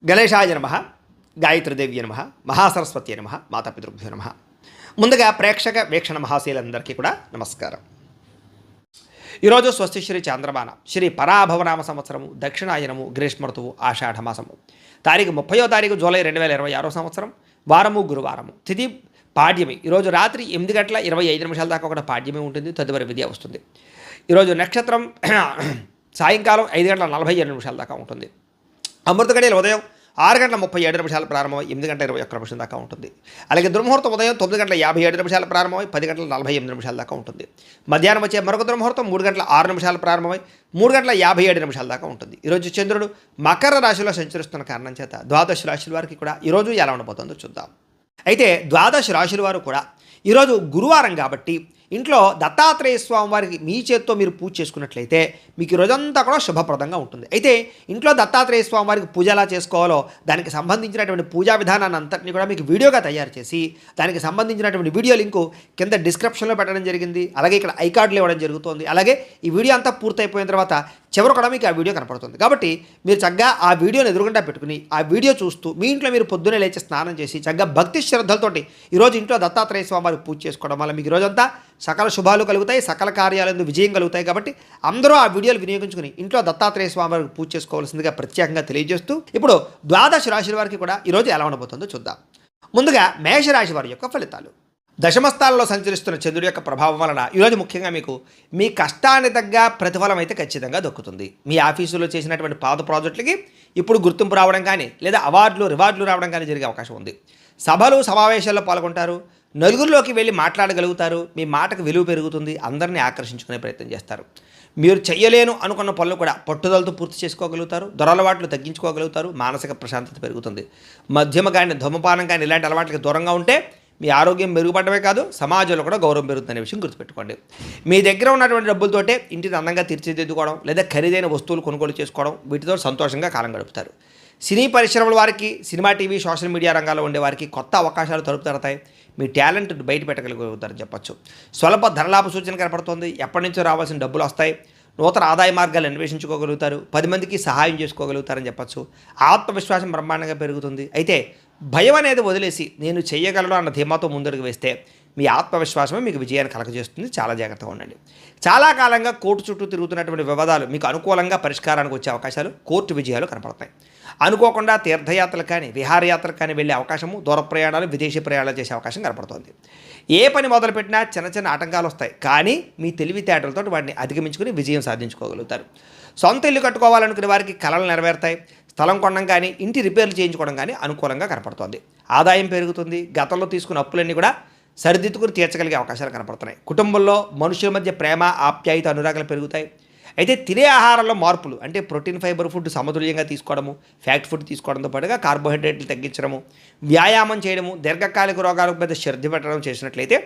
గణేశాయ నమః, గాయత్రీదేవ్య నమః, మహాసరస్వతి నమః, మాతాపితృభ్యో నమః. ముందుగా ప్రేక్షక వీక్షణ మహాశీలందరికీ కూడా నమస్కారం. ఈరోజు స్వస్తి శ్రీ చాంద్రమాన శ్రీ పరాభవనామ సంవత్సరము, దక్షిణాయనము, గ్రీష్మ ఋతువు, ఆషాఢమాసము. తారీఖు 30 జూలై 2026 సంవత్సరం, వారము గురువారము, తిథి పాడ్యమి. ఈరోజు రాత్రి 8:25 దాకా ఒక పాడ్యమి ఉంటుంది, తదుపరి విద్య వస్తుంది. ఈరోజు నక్షత్రం సాయంకాలం 5:47 దాకా ఉంటుంది. అమృత గడియలు ఉదయం 6:37 ప్రారంభమై 8:21 దాకా ఉంటుంది. అలాగే దుర్ముహూర్తం ఉదయం 9:57 ప్రారంభమై 10:48 దాకా ఉంటుంది. మధ్యాహ్నం వచ్చే మరొక దుర్ముహూర్తం 3:06 ప్రారంభమై 3:57 దాకా ఉంటుంది. ఈరోజు చంద్రుడు మకర రాశిలో సంచరిస్తున్న కారణం చేత ద్వాదశ రాశుల వారికి కూడా ఈరోజు ఎలా ఉండబోతుందో చూద్దాం. అయితే ద్వాదశ రాశుల వారు కూడా ఈరోజు గురువారం కాబట్టి ఇంట్లో దత్తాత్రేయ స్వామి వారికి మీ చేత్తో మీరు పూజ చేసుకున్నట్లయితే మీకు ఈ రోజంతా కూడా శుభప్రదంగా ఉంటుంది. అయితే ఇంట్లో దత్తాత్రేయ స్వామి వారికి పూజ ఎలా చేసుకోవాలో దానికి సంబంధించినటువంటి పూజా విధానాన్ని అంతటిని కూడా మీకు వీడియోగా తయారు చేసి దానికి సంబంధించినటువంటి వీడియో లింకు కింద డిస్క్రిప్షన్లో పెట్టడం జరిగింది. అలాగే ఇక్కడ ఐకార్డులు ఇవ్వడం జరుగుతుంది. అలాగే ఈ వీడియో అంతా పూర్తయిపోయిన తర్వాత చివరి కూడా మీకు ఆ వీడియో కనపడుతుంది. కాబట్టి మీరు చక్కగా ఆ వీడియోని ఎదురుగుండా పెట్టుకుని ఆ వీడియో చూస్తూ మీ ఇంట్లో మీరు పొద్దున్నే లేచి స్నానం చేసి చక్కగా భక్తి శ్రద్ధలతోటి ఈరోజు ఇంట్లో దత్తాత్రేయ స్వామి వారికి పూజ చేసుకోవడం వల్ల మీకు ఈరోజంతా సకల శుభాలు కలుగుతాయి, సకల కార్యాలందు విజయం కలుగుతాయి. కాబట్టి అందరూ ఆ వీడియోలు వినియోగించుకుని ఇంట్లో దత్తాత్రేయ స్వామి వారికి పూజ చేసుకోవాల్సిందిగా ప్రత్యేకంగా తెలియజేస్తూ ఇప్పుడు ద్వాదశ రాశుల వారికి కూడా ఈరోజు ఎలా ఉండబోతుందో చూద్దాం. ముందుగా మేషరాశి వారి యొక్క ఫలితాలు. దశమస్థానంలో సంచరిస్తున్న చంద్రుడి యొక్క ప్రభావం వలన ఈరోజు ముఖ్యంగా మీకు మీ కష్టానికి తగ్గ ప్రతిఫలం అయితే ఖచ్చితంగా దక్కుతుంది. మీ ఆఫీసులో చేసినటువంటి పాత ప్రాజెక్టులకి ఇప్పుడు గుర్తింపు రావడం కానీ లేదా రివార్డులు రావడం కానీ జరిగే అవకాశం ఉంది. సభలు సమావేశాల్లో పాల్గొంటారు, నలుగురిలోకి వెళ్ళి మాట్లాడగలుగుతారు, మీ మాటకు విలువ పెరుగుతుంది, అందరినీ ఆకర్షించుకునే ప్రయత్నం చేస్తారు. మీరు చెయ్యలేను అనుకున్న పనులు కూడా పట్టుదలతో పూర్తి చేసుకోగలుగుతారు, దురలవాట్లు తగ్గించుకోగలుగుతారు, మానసిక ప్రశాంతత పెరుగుతుంది. మద్యమ కానీ ధూమపానం కానీ ఇలాంటి అలవాట్లకి దూరంగా ఉంటే మీ ఆరోగ్యం మెరుగుపడమే కాదు సమాజంలో కూడా గౌరవం పెరుగుతుందనే విషయం గుర్తుపెట్టుకోండి. మీ దగ్గర ఉన్నటువంటి డబ్బులతోటే ఇంటిని అందంగా తీర్చిదిద్దుకోవడం లేదా ఖరీదైన వస్తువులు కొనుగోలు చేసుకోవడం, వీటితో సంతోషంగా కాలం గడుపుతారు. సినీ పరిశ్రమల వారికి, సినిమా, టీవీ, సోషల్ మీడియా రంగాల్లో ఉండే వారికి కొత్త అవకాశాలు తలుపు తడతాయి. మీ టాలెంట్ బయట పెట్టగలుగుతారని చెప్పచ్చు. స్వల్ప ధనలాభ సూచన కనపడుతుంది. ఎప్పటి నుంచో రావాల్సిన డబ్బులు వస్తాయి. నూతన ఆదాయ మార్గాలు అన్వేషించుకోగలుగుతారు. 10 మందికి సహాయం చేసుకోగలుగుతారని చెప్పచ్చు. ఆత్మవిశ్వాసం బ్రహ్మాండంగా పెరుగుతుంది. అయితే భయం అనేది వదిలేసి నేను చేయగలను అన్న ధీమాతో ముందడుగు వేస్తే మీ ఆత్మవిశ్వాసమే మీకు విజయాన్ని కలగజేస్తుంది. చాలా జాగ్రత్తగా ఉండండి. చాలా కాలంగా కోర్టు చుట్టూ తిరుగుతున్నటువంటి వివాదాలు మీకు అనుకూలంగా పరిష్కారానికి వచ్చే అవకాశాలు, కోర్టు విజయాలు కనపడతాయి. అనుకోకుండా తీర్థయాత్రలు కానీ విహారయాత్రలు కానీ వెళ్ళే అవకాశము, దూర ప్రయాణాలు, విదేశీ ప్రయాణాలు చేసే అవకాశం కనపడుతుంది. ఏ పని మొదలుపెట్టినా చిన్న ఆటంకాలు వస్తాయి, కానీ మీ తెలివితేటలతో వాటిని అధిగమించుకుని విజయం సాధించుకోగలుగుతారు. సొంత ఇల్లు కట్టుకోవాలనుకునే వారికి కలలు నెరవేరుతాయి. స్థలం కొనడం కానీ ఇంటి రిపేర్లు చేయించుకోవడం కానీ అనుకూలంగా కనపడుతుంది. ఆదాయం పెరుగుతుంది. గతంలో తీసుకున్న అప్పులన్నీ కూడా సరిదిద్దుకుని తీర్చగలిగే అవకాశాలు కనపడుతున్నాయి. కుటుంబంలో మనుషుల మధ్య ప్రేమ, ఆప్యాయత, అనురాగాలు పెరుగుతాయి. అయితే తినే ఆహారంలో మార్పులు అంటే ప్రోటీన్, ఫైబర్ ఫుడ్ సమతుల్యంగా తీసుకోవడము, ఫ్యాక్ట్ ఫుడ్ తీసుకోవడంతో పాటుగా కార్బోహైడ్రేట్లు తగ్గించడము, వ్యాయామం చేయడము, దీర్ఘకాలిక రోగాల మీద శ్రద్ధ పెట్టడం చేసినట్లయితే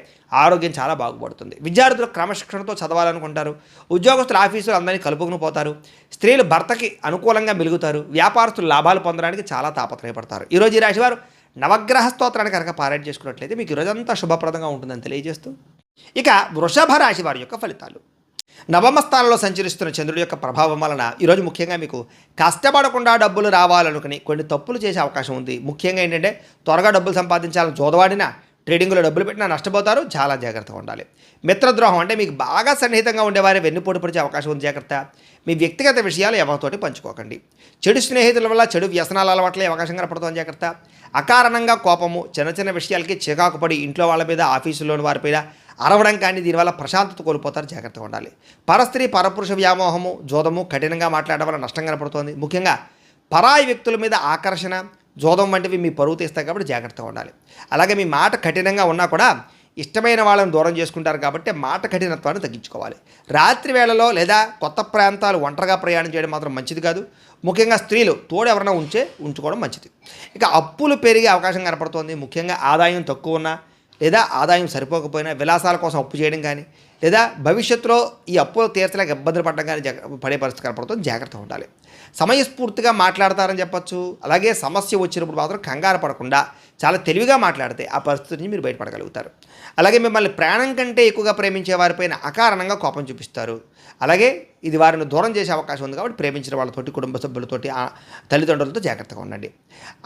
ఆరోగ్యం చాలా బాగుపడుతుంది. విద్యార్థులు క్రమశిక్షణతో చదవాలనుకుంటారు. ఉద్యోగస్తులు ఆఫీసులు అందరినీ కలుపుకుని పోతారు. స్త్రీలు భర్తకి అనుకూలంగా మెలుగుతారు. వ్యాపారస్తులు లాభాలు పొందడానికి చాలా తాపత్రయపడతారు. ఈరోజు ఈ రాశివారు నవగ్రహ స్తోత్రాన్ని కనుక పారాయణ చేసుకున్నట్లయితే మీకు ఈరోజంతా శుభప్రదంగా ఉంటుందని తెలియజేస్తూ ఇక వృషభ రాశి వారి యొక్క ఫలితాలు. నవమ స్థానంలో సంచరిస్తున్న చంద్రుడి యొక్క ప్రభావం వలన ఈరోజు ముఖ్యంగా మీకు కష్టపడకుండా డబ్బులు రావాలనుకుని కొన్ని తప్పులు చేసే అవకాశం ఉంది. ముఖ్యంగా ఏంటంటే త్వరగా డబ్బులు సంపాదించాలని జోదవాడినా, ట్రేడింగ్లో డబ్బులు పెట్టినా నష్టపోతారు. చాలా జాగ్రత్తగా ఉండాలి. మిత్రద్రోహం అంటే మీకు బాగా సన్నిహితంగా ఉండేవారే వెన్నుపోటు పడిచే అవకాశం ఉంది. జాగ్రత్త. మీ వ్యక్తిగత విషయాలు ఎవరితోటి పంచుకోకండి. చెడు స్నేహితుల వల్ల చెడు వ్యసనాల అలవాట్లే అవకాశం కనపడుతుంది. జాగ్రత్త. అకారణంగా కోపము, చిన్న విషయాలకి చికాకు పడి ఇంట్లో వాళ్ళ మీద, ఆఫీసులోని వారిపైన అరవడం కానీ దీనివల్ల ప్రశాంతత కోల్పోతారు. జాగ్రత్తగా ఉండాలి. పరస్త్రీ పరపురుష వ్యామోహము, జోదము, కఠినంగా మాట్లాడడం వల్ల నష్టం కనపడుతుంది. ముఖ్యంగా పరాయి వ్యక్తుల మీద ఆకర్షణ, జోదం వంటివి మీ పరువు తీస్తాయి కాబట్టి జాగ్రత్తగా ఉండాలి. అలాగే మీ మాట కఠినంగా ఉన్నా కూడా ఇష్టమైన వాళ్ళని దూరం చేసుకుంటారు కాబట్టి మాట కఠినత్వాన్ని తగ్గించుకోవాలి. రాత్రి వేళలో లేదా కొత్త ప్రాంతాలు ఒంటరిగా ప్రయాణం చేయడం మాత్రం మంచిది కాదు. ముఖ్యంగా స్త్రీలు తోడు ఎవరైనా ఉంచుకోవడం మంచిది. ఇక అప్పులు పెరిగే అవకాశం కనపడుతోంది. ముఖ్యంగా ఆదాయం తక్కువ ఉన్నా లేదా ఆదాయం సరిపోకపోయినా విలాసాల కోసం అప్పు చేయడం కానీ లేదా భవిష్యత్తులో ఈ అప్పులు తీర్చలేక ఇబ్బందులు పడడం కానీ పడే పరిస్థితి కనపడుతుంది. జాగ్రత్తగా ఉండాలి. సమయస్ఫూర్తిగా మాట్లాడతారని చెప్పచ్చు. అలాగే సమస్య వచ్చినప్పుడు మాత్రం కంగారు పడకుండా చాలా తెలివిగా మాట్లాడితే ఆ పరిస్థితి నుంచి మీరు బయటపడగలుగుతారు. అలాగే మిమ్మల్ని ప్రాణం కంటే ఎక్కువగా ప్రేమించే వారిపైన అకారణంగా కోపం చూపిస్తారు. అలాగే ఇది వారిని దూరం చేసే అవకాశం ఉంది కాబట్టి ప్రేమించిన వాళ్ళతోటి, కుటుంబ సభ్యులతోటి, తల్లిదండ్రులతో జాగ్రత్తగా ఉండండి.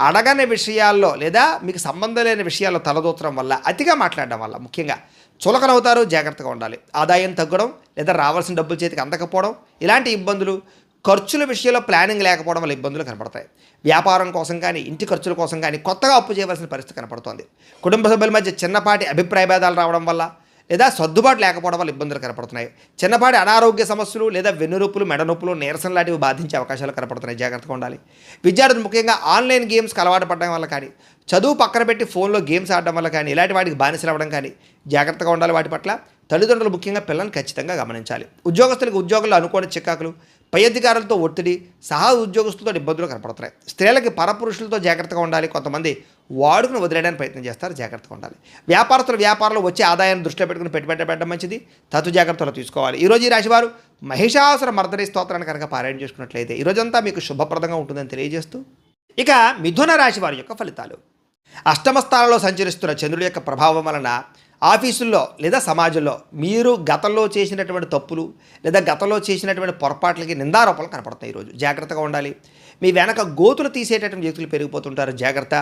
అడగని విషయాల్లో లేదా మీకు సంబంధం లేని విషయాల్లో తలదూచడం వల్ల, అతిగా మాట్లాడడం వల్ల ముఖ్యంగా చులకనవుతారు. జాగ్రత్తగా ఉండాలి. ఆదాయం తగ్గడం లేదా రావాల్సిన డబ్బులు చేతికి అందకపోవడం, ఇలాంటి ఇబ్బందులు, ఖర్చుల విషయంలో ప్లానింగ్ లేకపోవడం వల్ల ఇబ్బందులు కనపడతాయి. వ్యాపారం కోసం కానీ, ఇంటి ఖర్చుల కోసం కానీ కొత్తగా అప్పు చేయవలసిన పరిస్థితి కనపడుతోంది. కుటుంబ సభ్యుల మధ్య చిన్నపాటి అభిప్రాయ భేదాలు రావడం వల్ల లేదా సర్దుబాటు లేకపోవడం వల్ల ఇబ్బందులు కనపడుతున్నాయి. చిన్నపాటి అనారోగ్య సమస్యలు లేదా వెన్నునొప్పులు, మెడనొప్పులు, నీరసం లాంటివి బాధించే అవకాశాలు కనపడుతున్నాయి. జాగ్రత్తగా ఉండాలి. విద్యార్థులు ముఖ్యంగా ఆన్లైన్ గేమ్స్కి అలవాటు పడడం వల్ల కానీ, చదువు పక్కన పెట్టి ఫోన్లో గేమ్స్ ఆడడం వల్ల కానీ, ఇలాంటి వాటికి బానిసలు అవ్వడం కానీ జాగ్రత్తగా ఉండాలి. వాటి పట్ల తల్లిదండ్రులు ముఖ్యంగా పిల్లల్ని ఖచ్చితంగా గమనించాలి. ఉద్యోగస్తులకు ఉద్యోగుల్లో అనుకోని చికాకులు, పై అధికారులతో ఒత్తిడి, సహా ఉద్యోగస్తులతో ఇబ్బందులు కనపడుతున్నాయి. స్త్రీలకి పరపురుషులతో జాగ్రత్తగా ఉండాలి. కొంతమంది వాడుకుని వదిలేయడానికి ప్రయత్నం చేస్తారు. జాగ్రత్తగా ఉండాలి. వ్యాపారస్తులు వ్యాపారంలో వచ్చే ఆదాయాన్ని దృష్టిలో పెట్టుకుని పెట్టుబడి పెట్టడం మంచిది. తత్తు జాగ్రత్తలు తీసుకోవాలి. ఈరోజు ఈ రాశివారు మహిషాసుర మర్దరి స్తోత్రాన్ని కనుక పారాయణ చేసుకున్నట్లయితే ఈరోజంతా మీకు శుభప్రదంగా ఉంటుందని తెలియజేస్తూ, ఇక మిథున రాశి వారి యొక్క ఫలితాలు. అష్టమ స్థానంలో సంచరిస్తున్న చంద్రుడి యొక్క ప్రభావం వలన ఆఫీసుల్లో లేదా సమాజంలో మీరు గతంలో చేసినటువంటి తప్పులు లేదా గతంలో చేసినటువంటి పొరపాట్లకి నిందారోపణలు కనపడతాయి. ఈరోజు జాగ్రత్తగా ఉండాలి. మీ వెనక గోతులు తీసేటటువంటి వ్యక్తులు పెరిగిపోతుంటారు. జాగ్రత్త.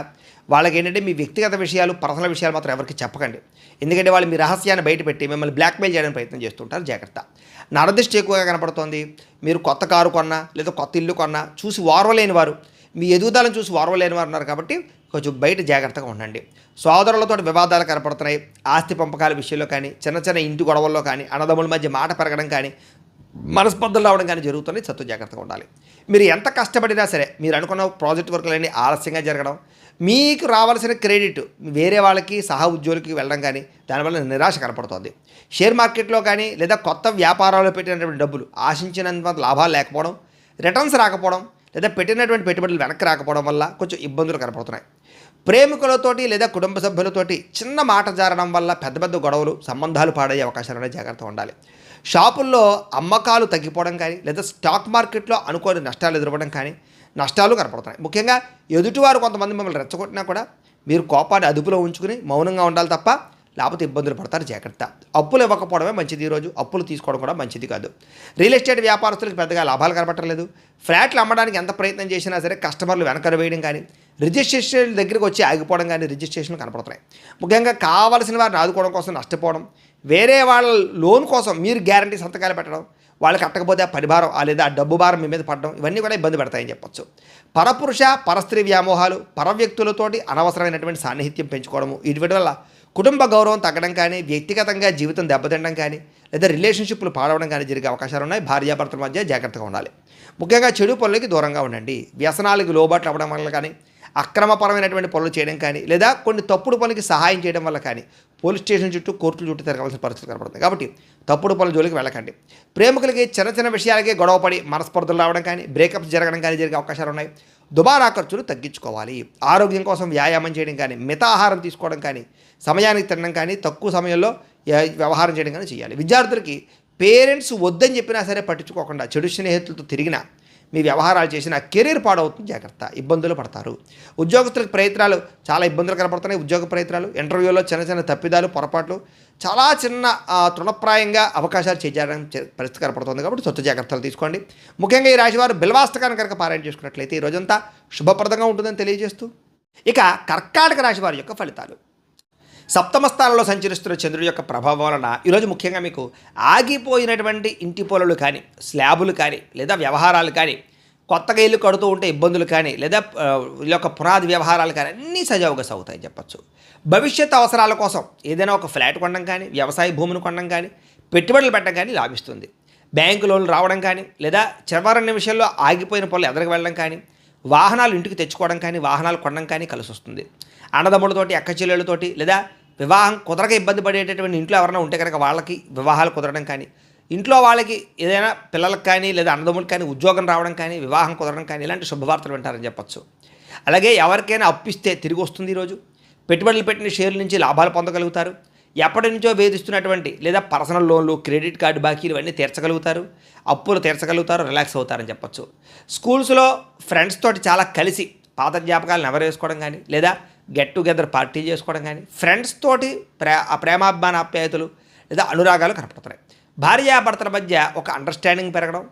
వాళ్ళకి ఏంటంటే మీ వ్యక్తిగత విషయాలు, పర్సనల్ విషయాలు మాత్రం ఎవరికి చెప్పకండి. ఎందుకంటే వాళ్ళు మీ రహస్యాన్ని బయటపెట్టి మిమ్మల్ని బ్లాక్మెయిల్ చేయడానికి ప్రయత్నం చేస్తుంటారు. జాగ్రత్త. నరదిష్టి ఎక్కువగా కనపడుతోంది. మీరు కొత్త కారు కొన్నా లేదా కొత్త ఇల్లు కొన్నా చూసి ఓర్వలేని వారు, మీ ఎదుగుదలను చూసి ఓర్వలేని వారు ఉన్నారు కాబట్టి కొంచెం బయట జాగ్రత్తగా ఉండండి. సోదరులతో వివాదాలు కనపడుతున్నాయి. ఆస్తి పంపకాల విషయంలో కానీ, చిన్న చిన్న ఇంటి గొడవల్లో కానీ, అన్నదమ్ముల మధ్య మాట పెరగడం కానీ, మనస్పర్ధలు రావడం కానీ జరుగుతున్నాయి. సత్తు జాగ్రత్తగా ఉండాలి. మీరు ఎంత కష్టపడినా సరే మీరు అనుకున్న ప్రాజెక్ట్ వర్కులన్నీ ఆలస్యంగా జరగడం, మీకు రావాల్సిన క్రెడిట్ వేరే వాళ్ళకి, సహా ఉద్యోగులకి వెళ్ళడం కానీ, దానివల్ల నిరాశ కనపడుతుంది. షేర్ మార్కెట్లో కానీ లేదా కొత్త వ్యాపారాల్లో పెట్టినటువంటి డబ్బులు ఆశించినంత లాభాలు లేకపోవడం, రిటర్న్స్ రాకపోవడం లేదా పెట్టినటువంటి పెట్టుబడులు వెనక్కి రాకపోవడం వల్ల కొంచెం ఇబ్బందులు కనపడుతున్నాయి. ప్రేమికులతోటి లేదా కుటుంబ సభ్యులతోటి చిన్న మాట జారడం వల్ల పెద్ద పెద్ద గొడవలు, సంబంధాలు పాడయ్యే అవకాశాలు జాగ్రత్తగా ఉండాలి. షాపుల్లో అమ్మకాలు తగ్గిపోవడం కానీ లేదా స్టాక్ మార్కెట్లో అనుకోని నష్టాలు ఎదురవ్వడం కానీ నష్టాలు కనపడుతున్నాయి. ముఖ్యంగా ఎదుటివారు కొంతమంది మిమ్మల్ని రెచ్చగొట్టినా కూడా మీరు కోపాన్ని అదుపులో ఉంచుకుని మౌనంగా ఉండాలి తప్ప లేకపోతే ఇబ్బందులు పడతారు. జాగ్రత్త. అప్పులు ఇవ్వకపోవడమే మంచిది. ఈరోజు అప్పులు తీసుకోవడం కూడా మంచిది కాదు. రియల్ ఎస్టేట్ వ్యాపారస్తులకు పెద్దగా లాభాలు కనపట్టలేదు. ఫ్లాట్లు అమ్మడానికి ఎంత ప్రయత్నం చేసినా సరే కస్టమర్లు వెనకర వేయడం కానీ, రిజిస్ట్రేషన్ దగ్గరికి వచ్చి ఆగిపోవడం కానీ రిజిస్ట్రేషన్లు కనపడుతున్నాయి. ముఖ్యంగా కావాల్సిన వారిని ఆదుకోవడం కోసం నష్టపోవడం, వేరే వాళ్ళ లోన్ కోసం మీరు గ్యారంటీ సంతకాలు పెట్టడం, వాళ్ళు కట్టకపోతే ఆ పరిభారం లేదా ఆ డబ్బు భారం మీ మీద పడడం, ఇవన్నీ కూడా ఇబ్బంది పెడతాయని చెప్పొచ్చు. పరపురుష పరస్త్రీ వ్యామోహాలు, పర వ్యక్తులతోటి అనవసరమైనటువంటి సాన్నిహిత్యం పెంచుకోవడము, వీటి వల్ల కుటుంబ గౌరవం తగ్గడం కానీ, వ్యక్తిగతంగా జీవితం దెబ్బతినడం కానీ లేదా రిలేషన్షిప్లు పాడవడం కానీ జరిగే అవకాశాలు ఉన్నాయి. భార్యాభర్తల మధ్య జాగ్రత్తగా ఉండాలి. ముఖ్యంగా చెడు పనులకి దూరంగా ఉండండి. వ్యసనాలకు లోబాట్లు అవ్వడం వల్ల కానీ, అక్రమపరమైనటువంటి పనులు చేయడం కానీ లేదా కొన్ని తప్పుడు పనులకి సహాయం చేయడం వల్ల కానీ పోలీస్ స్టేషన్ చుట్టూ, కోర్టుల చుట్టూ తిరగాల్సిన పరిస్థితులు కనపడుతుంది. కాబట్టి తప్పుడు పనుల జోలికి వెళ్ళకండి. ప్రేమికులకి చిన్న చిన్న విషయాలకే గొడవపడి మనస్పర్ధలు రావడం కానీ, బ్రేకప్స్ జరగడం కానీ జరిగే అవకాశాలు ఉన్నాయి. దుబారా ఖర్చులు తగ్గించుకోవాలి. ఆరోగ్యం కోసం వ్యాయామం చేయడం కానీ, మితాహారం తీసుకోవడం కానీ, సమయానికి తినడం కానీ, తక్కువ సమయంలో వ్యవహారం చేయడం కానీ చేయాలి. విద్యార్థులకి పేరెంట్స్ వద్దని చెప్పినా సరే పట్టించుకోకుండా చెడు స్నేహితులతో తిరిగినా, మీ వ్యవహారాలు చేసిన కెరీర్ పాడవుతుంది. జాగ్రత్త. ఇబ్బందులు పడతారు. ఉద్యోగస్తులకు ప్రయత్నాలు చాలా ఇబ్బందులు కనపడుతున్నాయి. ఉద్యోగ ప్రయత్నాలు, ఇంటర్వ్యూలో చిన్న చిన్న తప్పిదాలు, పొరపాట్లు, చాలా చిన్న తృణప్రాయంగా అవకాశాలు చేయాలని పరిస్థితి కనపడుతుంది. కాబట్టి సొంత జాగ్రత్తలు తీసుకోండి. ముఖ్యంగా ఈ రాశివారు బిల్వాష్టకాన్ని కనుక పారాయణ చేసుకున్నట్లయితే ఈ రోజంతా శుభప్రదంగా ఉంటుందని తెలియజేస్తూ, ఇక కర్కాటక రాశి వారి యొక్క ఫలితాలు. సప్తమ స్థానంలో సంచరిస్తున్న చంద్రుడి యొక్క ప్రభావం వలన ఈరోజు ముఖ్యంగా మీకు ఆగిపోయినటువంటి ఇంటి పొలలు కానీ, స్లాబులు కానీ లేదా వ్యవహారాలు కానీ, కొత్తగా ఇల్లు కడుతూ ఉంటే ఇబ్బందులు కానీ లేదా ఈ యొక్క పునాది వ్యవహారాలు కానీ అన్నీ సజావుగా సాగుతాయని చెప్పచ్చు. భవిష్యత్ అవసరాల కోసం ఏదైనా ఒక ఫ్లాట్ కొనడం కానీ, వ్యవసాయ భూమిని కొనడం కానీ, పెట్టుబడులు పెట్టడం కానీ లాభిస్తుంది. బ్యాంకు లోన్లు రావడం కానీ లేదా చివరి నిమిషంలో ఆగిపోయిన పనులు ఎదరికి వెళ్ళడం కానీ, వాహనాలు ఇంటికి తెచ్చుకోవడం కానీ, వాహనాలు కొనడం కానీ కలిసి వస్తుంది. అన్నదమ్ములతోటి, అక్క చెల్లెళ్ళతోటి లేదా వివాహం కుదరక ఇబ్బంది పడేటటువంటి ఇంట్లో ఎవరైనా ఉంటే కనుక వాళ్ళకి వివాహాలు కుదరడం కానీ, ఇంట్లో వాళ్ళకి ఏదైనా పిల్లలకు కానీ లేదా అన్నదమ్ములకు కానీ ఉద్యోగం రావడం కానీ, వివాహం కుదరడం కానీ ఇలాంటి శుభవార్తలు వింటారని చెప్పచ్చు. అలాగే ఎవరికైనా అప్పిస్తే తిరిగి వస్తుంది. ఈరోజు పెట్టుబడులు పెట్టిన షేర్ల నుంచి లాభాలు పొందగలుగుతారు. ఎప్పటి నుంచో వేధిస్తున్నటువంటి లేదా పర్సనల్ లోన్లు, క్రెడిట్ కార్డు బాకీలు ఇవన్నీ తీర్చగలుగుతారు. అప్పులు తీర్చగలుగుతారు. రిలాక్స్ అవుతారని చెప్పచ్చు. స్కూల్స్లో ఫ్రెండ్స్ తోటి చాలా కలిసి పాత జ్ఞాపకాలను నెవరేసుకోవడం కానీ లేదా గెట్ టుగెదర్ పార్టీ చేసుకోవడం కానీ, ఫ్రెండ్స్ తోటి ప్రేమాభిమాన ఆప్యాయతలు లేదా అనురాగాలు కనపడుతున్నాయి. భార్యాభర్తల మధ్య ఒక అండర్స్టాండింగ్ పెరగడం,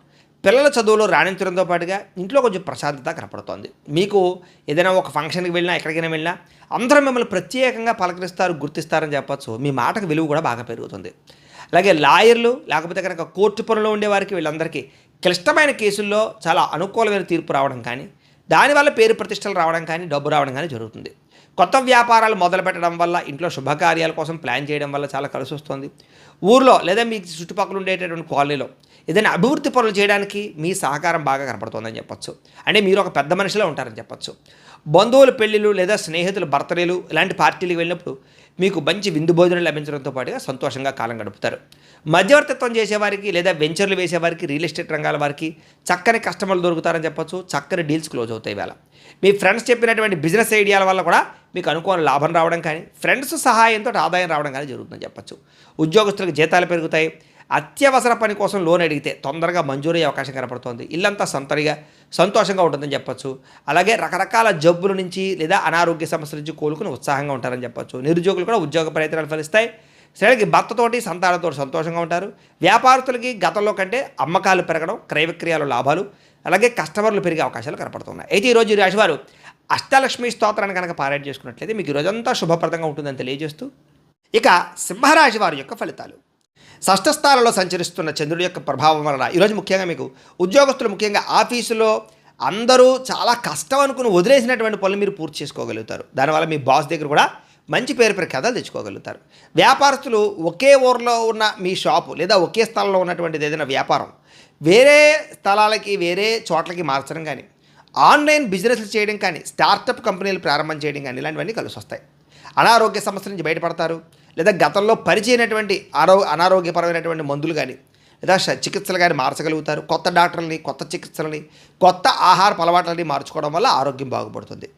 పిల్లల చదువులో రాణించడంతో పాటుగా ఇంట్లో కొంచెం ప్రశాంతత కనపడుతోంది. మీకు ఏదైనా ఒక ఫంక్షన్కి వెళ్ళినా, ఎక్కడికైనా వెళ్ళినా అందరూ మిమ్మల్ని ప్రత్యేకంగా పలకరిస్తారు, గుర్తిస్తారని చెప్పచ్చు. మీ మాటకు విలువ కూడా బాగా పెరుగుతుంది. అలాగే లాయర్లు, లేకపోతే కనుక కోర్టు పనులు ఉండేవారికి, వీళ్ళందరికీ క్లిష్టమైన కేసుల్లో చాలా అనుకూలమైన తీర్పు రావడం కానీ, దానివల్ల పేరు ప్రతిష్టలు రావడం కానీ, డబ్బు రావడం కానీ జరుగుతుంది. కొత్త వ్యాపారాలు మొదలు పెట్టడం వల్ల, ఇంట్లో శుభకార్యాల కోసం ప్లాన్ చేయడం వల్ల చాలా కలిసి వస్తుంది. ఊర్లో లేదా మీ చుట్టుపక్కల ఉండేటటువంటి కాలనీలో ఏదైనా అభివృద్ధి పనులు చేయడానికి మీ సహకారం బాగా కనపడుతుందని చెప్పొచ్చు. అంటే మీరు ఒక పెద్ద మనిషిలో ఉంటారని చెప్పొచ్చు. బంధువుల పెళ్ళిళ్ళు లేదా స్నేహితుల బర్త్డేలు ఇలాంటి పార్టీలకు వెళ్ళినప్పుడు మీకు మంచి విందు భోజనం లభించడంతో పాటుగా సంతోషంగా కాలం గడుపుతారు. మధ్యవర్తిత్వం చేసేవారికి లేదా వెంచర్లు వేసేవారికి, రియల్ ఎస్టేట్ రంగాల వారికి చక్కని కస్టమర్లు దొరుకుతారని చెప్పొచ్చు. చక్కని డీల్స్ క్లోజ్ అవుతాయి వేళ. మీ ఫ్రెండ్స్ చెప్పినటువంటి బిజినెస్ ఐడియాల వల్ల కూడా మీకు అనుకోని లాభం రావడం కానీ, ఫ్రెండ్స్ సహాయంతో ఆదాయం రావడం కానీ జరుగుతుందని చెప్పొచ్చు. ఉద్యోగస్తులకు జీతాలు పెరుగుతాయి. అత్యవసర పని కోసం లోన్ అడిగితే తొందరగా మంజూరయ్యే అవకాశం కనపడుతోంది. ఇల్లంతా సంతోషంగా ఉంటుందని చెప్పొచ్చు. అలాగే రకరకాల జబ్బుల నుంచి లేదా అనారోగ్య సమస్యల నుంచి కోలుకుని ఉత్సాహంగా ఉంటారని చెప్పొచ్చు. నిరుద్యోగులు కూడా ఉద్యోగ ప్రయత్నాలు ఫలిస్తాయి. సరే, భర్తతోటి సంతానంతో సంతోషంగా ఉంటారు. వ్యాపారస్తులకి గతంలో కంటే అమ్మకాలు పెరగడం, క్రయ విక్రయాలు లాభాలు, అలాగే కస్టమర్లు పెరిగే అవకాశాలు కనపడుతున్నాయి. అయితే ఈరోజు ఈ రాశివారు అష్టలక్ష్మి స్తోత్రాన్ని కనుక పారాయణ చేసుకున్నట్లయితే మీకు ఈరోజంతా శుభప్రదంగా ఉంటుందని తెలియజేస్తూ, ఇక సింహరాశి వారి యొక్క ఫలితాలు. షష్ఠ స్థానంలో సంచరిస్తున్న చంద్రుడి యొక్క ప్రభావం వలన ఈరోజు ముఖ్యంగా మీకు ఉద్యోగస్తులు, ముఖ్యంగా ఆఫీసులో అందరూ చాలా కష్టం అనుకుని వదిలేసినటువంటి పనులు మీరు పూర్తి చేసుకోగలుగుతారు. దానివల్ల మీ బాస్ దగ్గర కూడా మంచి పేరు ప్రఖ్యాతలు తెచ్చుకోగలుగుతారు. వ్యాపారస్తులు ఒకే ఊర్లో ఉన్న మీ షాపు లేదా ఒకే స్థలంలో ఉన్నటువంటిది ఏదైనా వ్యాపారం వేరే స్థలాలకి, వేరే చోట్లకి మార్చడం కానీ, ఆన్లైన్ బిజినెస్లు చేయడం కానీ, స్టార్టప్ కంపెనీలు ప్రారంభం చేయడం కానీ, ఇలాంటివన్నీ కలిసి వస్తాయి. అనారోగ్య సమస్యల నుంచి బయటపడతారు. లేదా గతంలో పరిచయమైనటువంటి అనారోగ్యపరమైనటువంటి మందులు కానీ లేదా చికిత్సలు కానీ మార్చగలుగుతారు. కొత్త డాక్టర్లని, కొత్త చికిత్సలని, కొత్త ఆహారపు అలవాట్లని మార్చుకోవడం వల్ల ఆరోగ్యం బాగుపడుతుంది.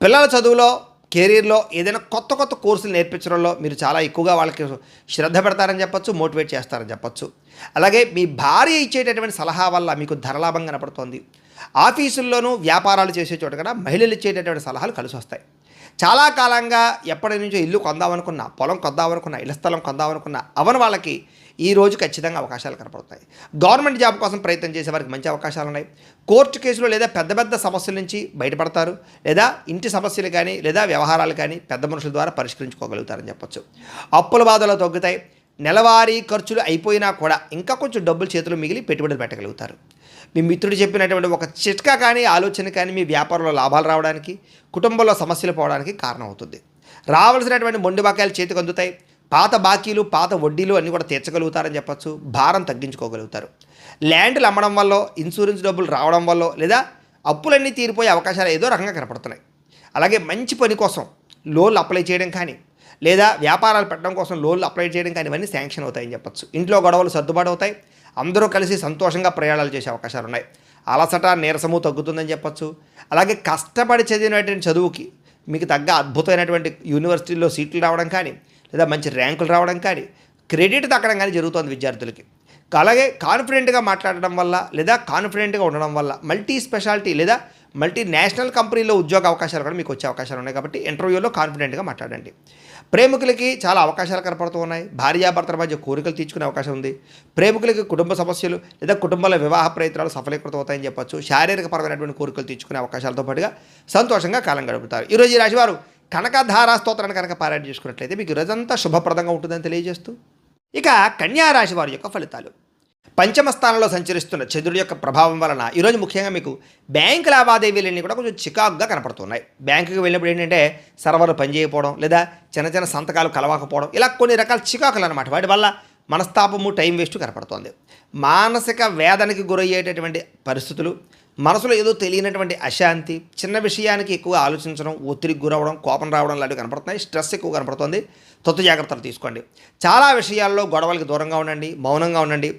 పిల్లల చదువులో, కెరీర్లో ఏదైనా కొత్త కోర్సులు నేర్పించడంలో మీరు చాలా ఎక్కువగా వాళ్ళకి శ్రద్ధ పెడతారని చెప్పొచ్చు, మోటివేట్ చేస్తారని చెప్పొచ్చు. అలాగే మీ భార్య ఇచ్చేటటువంటి సలహా వల్ల మీకు ధనలాభం కనపడుతోంది. ఆఫీసుల్లోనూ వ్యాపారాలు చేసే చోట కూడా మహిళలు ఇచ్చేటటువంటి సలహాలు కలిసి వస్తాయి. చాలా కాలంగా ఎప్పటి నుంచో ఇల్లు కొందామనుకున్నా, పొలం కొందామనుకున్నా, ఇళ్ల స్థలం కొందామనుకున్నా అవని వాళ్ళకి ఈ రోజు ఖచ్చితంగా అవకాశాలు కనపడతాయి. గవర్నమెంట్ జాబ్ కోసం ప్రయత్నం చేసే వారికి మంచి అవకాశాలు ఉన్నాయి. కోర్టు కేసులు లేదా పెద్ద సమస్యల నుంచి బయటపడతారు. లేదా ఇంటి సమస్యలు కానీ లేదా వ్యవహారాలు కానీ పెద్ద మనుషుల ద్వారా పరిష్కరించుకోగలుగుతారని చెప్పొచ్చు. అప్పుల బాధలు తగ్గుతాయి. నెలవారీ ఖర్చులు అయిపోయినా కూడా ఇంకా కొంచెం డబ్బులు చేతులు మిగిలి పెట్టుబడులు పెట్టగలుగుతారు. మీ మిత్రుడు చెప్పినటువంటి ఒక చిట్కా కానీ, ఆలోచన కానీ మీ వ్యాపారంలో లాభాలు రావడానికి, కుటుంబంలో సమస్యలు పోవడానికి కారణం అవుతుంది. రావాల్సినటువంటి మొండి బకాయిలు చేతికి అందుతాయి. పాత బాకీలు, పాత వడ్డీలు అన్నీ కూడా తీర్చగలుగుతారని చెప్పచ్చు. భారం తగ్గించుకోగలుగుతారు. ల్యాండ్లు అమ్మడం వల్ల, ఇన్సూరెన్స్ డబ్బులు రావడం వల్ల లేదా అప్పులన్నీ తీరిపోయే అవకాశాలు ఏదో రకంగా కనపడుతున్నాయి. అలాగే మంచి పని కోసం లోన్లు అప్లై చేయడం కానీ లేదా వ్యాపారాలు పెట్టడం కోసం లోన్లు అప్లై చేయడం కానీ ఇవన్నీ శాంక్షన్ అవుతాయని చెప్పచ్చు. ఇంట్లో గొడవలు సర్దుబాటు అవుతాయి. అందరూ కలిసి సంతోషంగా ప్రయాణాలు చేసే అవకాశాలు ఉన్నాయి. అలసట, నీరసము తగ్గుతుందని చెప్పచ్చు. అలాగే కష్టపడి చదివినటువంటి చదువుకి మీకు తగ్గ అద్భుతమైనటువంటి యూనివర్సిటీల్లో సీట్లు రావడం కానీ లేదా మంచి ర్యాంకులు రావడం కానీ, క్రెడిట్ దక్కడం కానీ జరుగుతుంది విద్యార్థులకి. అలాగే కాన్ఫిడెంట్గా మాట్లాడడం వల్ల లేదా కాన్ఫిడెంట్గా ఉండడం వల్ల మల్టీ స్పెషాలిటీ లేదా మల్టీనేషనల్ కంపెనీలో ఉద్యోగ అవకాశాలు కూడా మీకు వచ్చే అవకాశాలు ఉన్నాయి. కాబట్టి ఇంటర్వ్యూలో కాన్ఫిడెంట్గా మాట్లాడండి. ప్రేమికులకి చాలా అవకాశాలు కనపడుతూ ఉన్నాయి. భార్యాభర్తల మధ్య కోరికలు తీర్చుకునే అవకాశం ఉంది. ప్రేమికులకి కుటుంబ సమస్యలు లేదా కుటుంబాల వివాహ ప్రయత్నాలు సఫలీకృతం అవుతాయని చెప్పచ్చు. శారీరకపరమైనటువంటి కోరికలు తీర్చుకునే అవకాశాలతో పాటుగా సంతోషంగా కాలం గడుపుతారు. ఈరోజు ఈ రాశివారు కనకధారా స్తోత్రాన్ని కనుక పారాయణ చేసుకున్నట్లయితే మీకు ఈరోజంతా శుభప్రదంగా ఉంటుందని తెలియజేస్తూ, ఇక కన్యా రాశి వారి యొక్క ఫలితాలు. పంచమ స్థానంలో సంచరిస్తున్న చంద్రుడి యొక్క ప్రభావం వలన ఈరోజు ముఖ్యంగా మీకు బ్యాంకు లావాదేవీలన్నీ కూడా కొంచెం చికాకుగా కనపడుతున్నాయి. బ్యాంకుకి వెళ్ళినప్పుడు ఏంటంటే సర్వర్లు పనిచేయకపోవడం లేదా చిన్న సంతకాలు కలవకపోవడం, ఇలా కొన్ని రకాల చికాకులు అనమాట. వాటి వల్ల మనస్తాపము, టైం వేస్ట్ కనపడుతోంది. మానసిక వేదనకి గురయ్యేటటువంటి పరిస్థితులు, మనసులో ఏదో తెలియనటువంటి అశాంతి, చిన్న విషయానికి ఎక్కువ ఆలోచించడం, ఒత్తిడికి గురవడం, కోపం రావడం లాంటివి కనపడుతున్నాయి. స్ట్రెస్ ఎక్కువ కనపడుతుంది. తొత్తు జాగ్రత్తలు తీసుకోండి. చాలా విషయాల్లో గొడవలకి దూరంగా ఉండండి, మౌనంగా ఉండండి.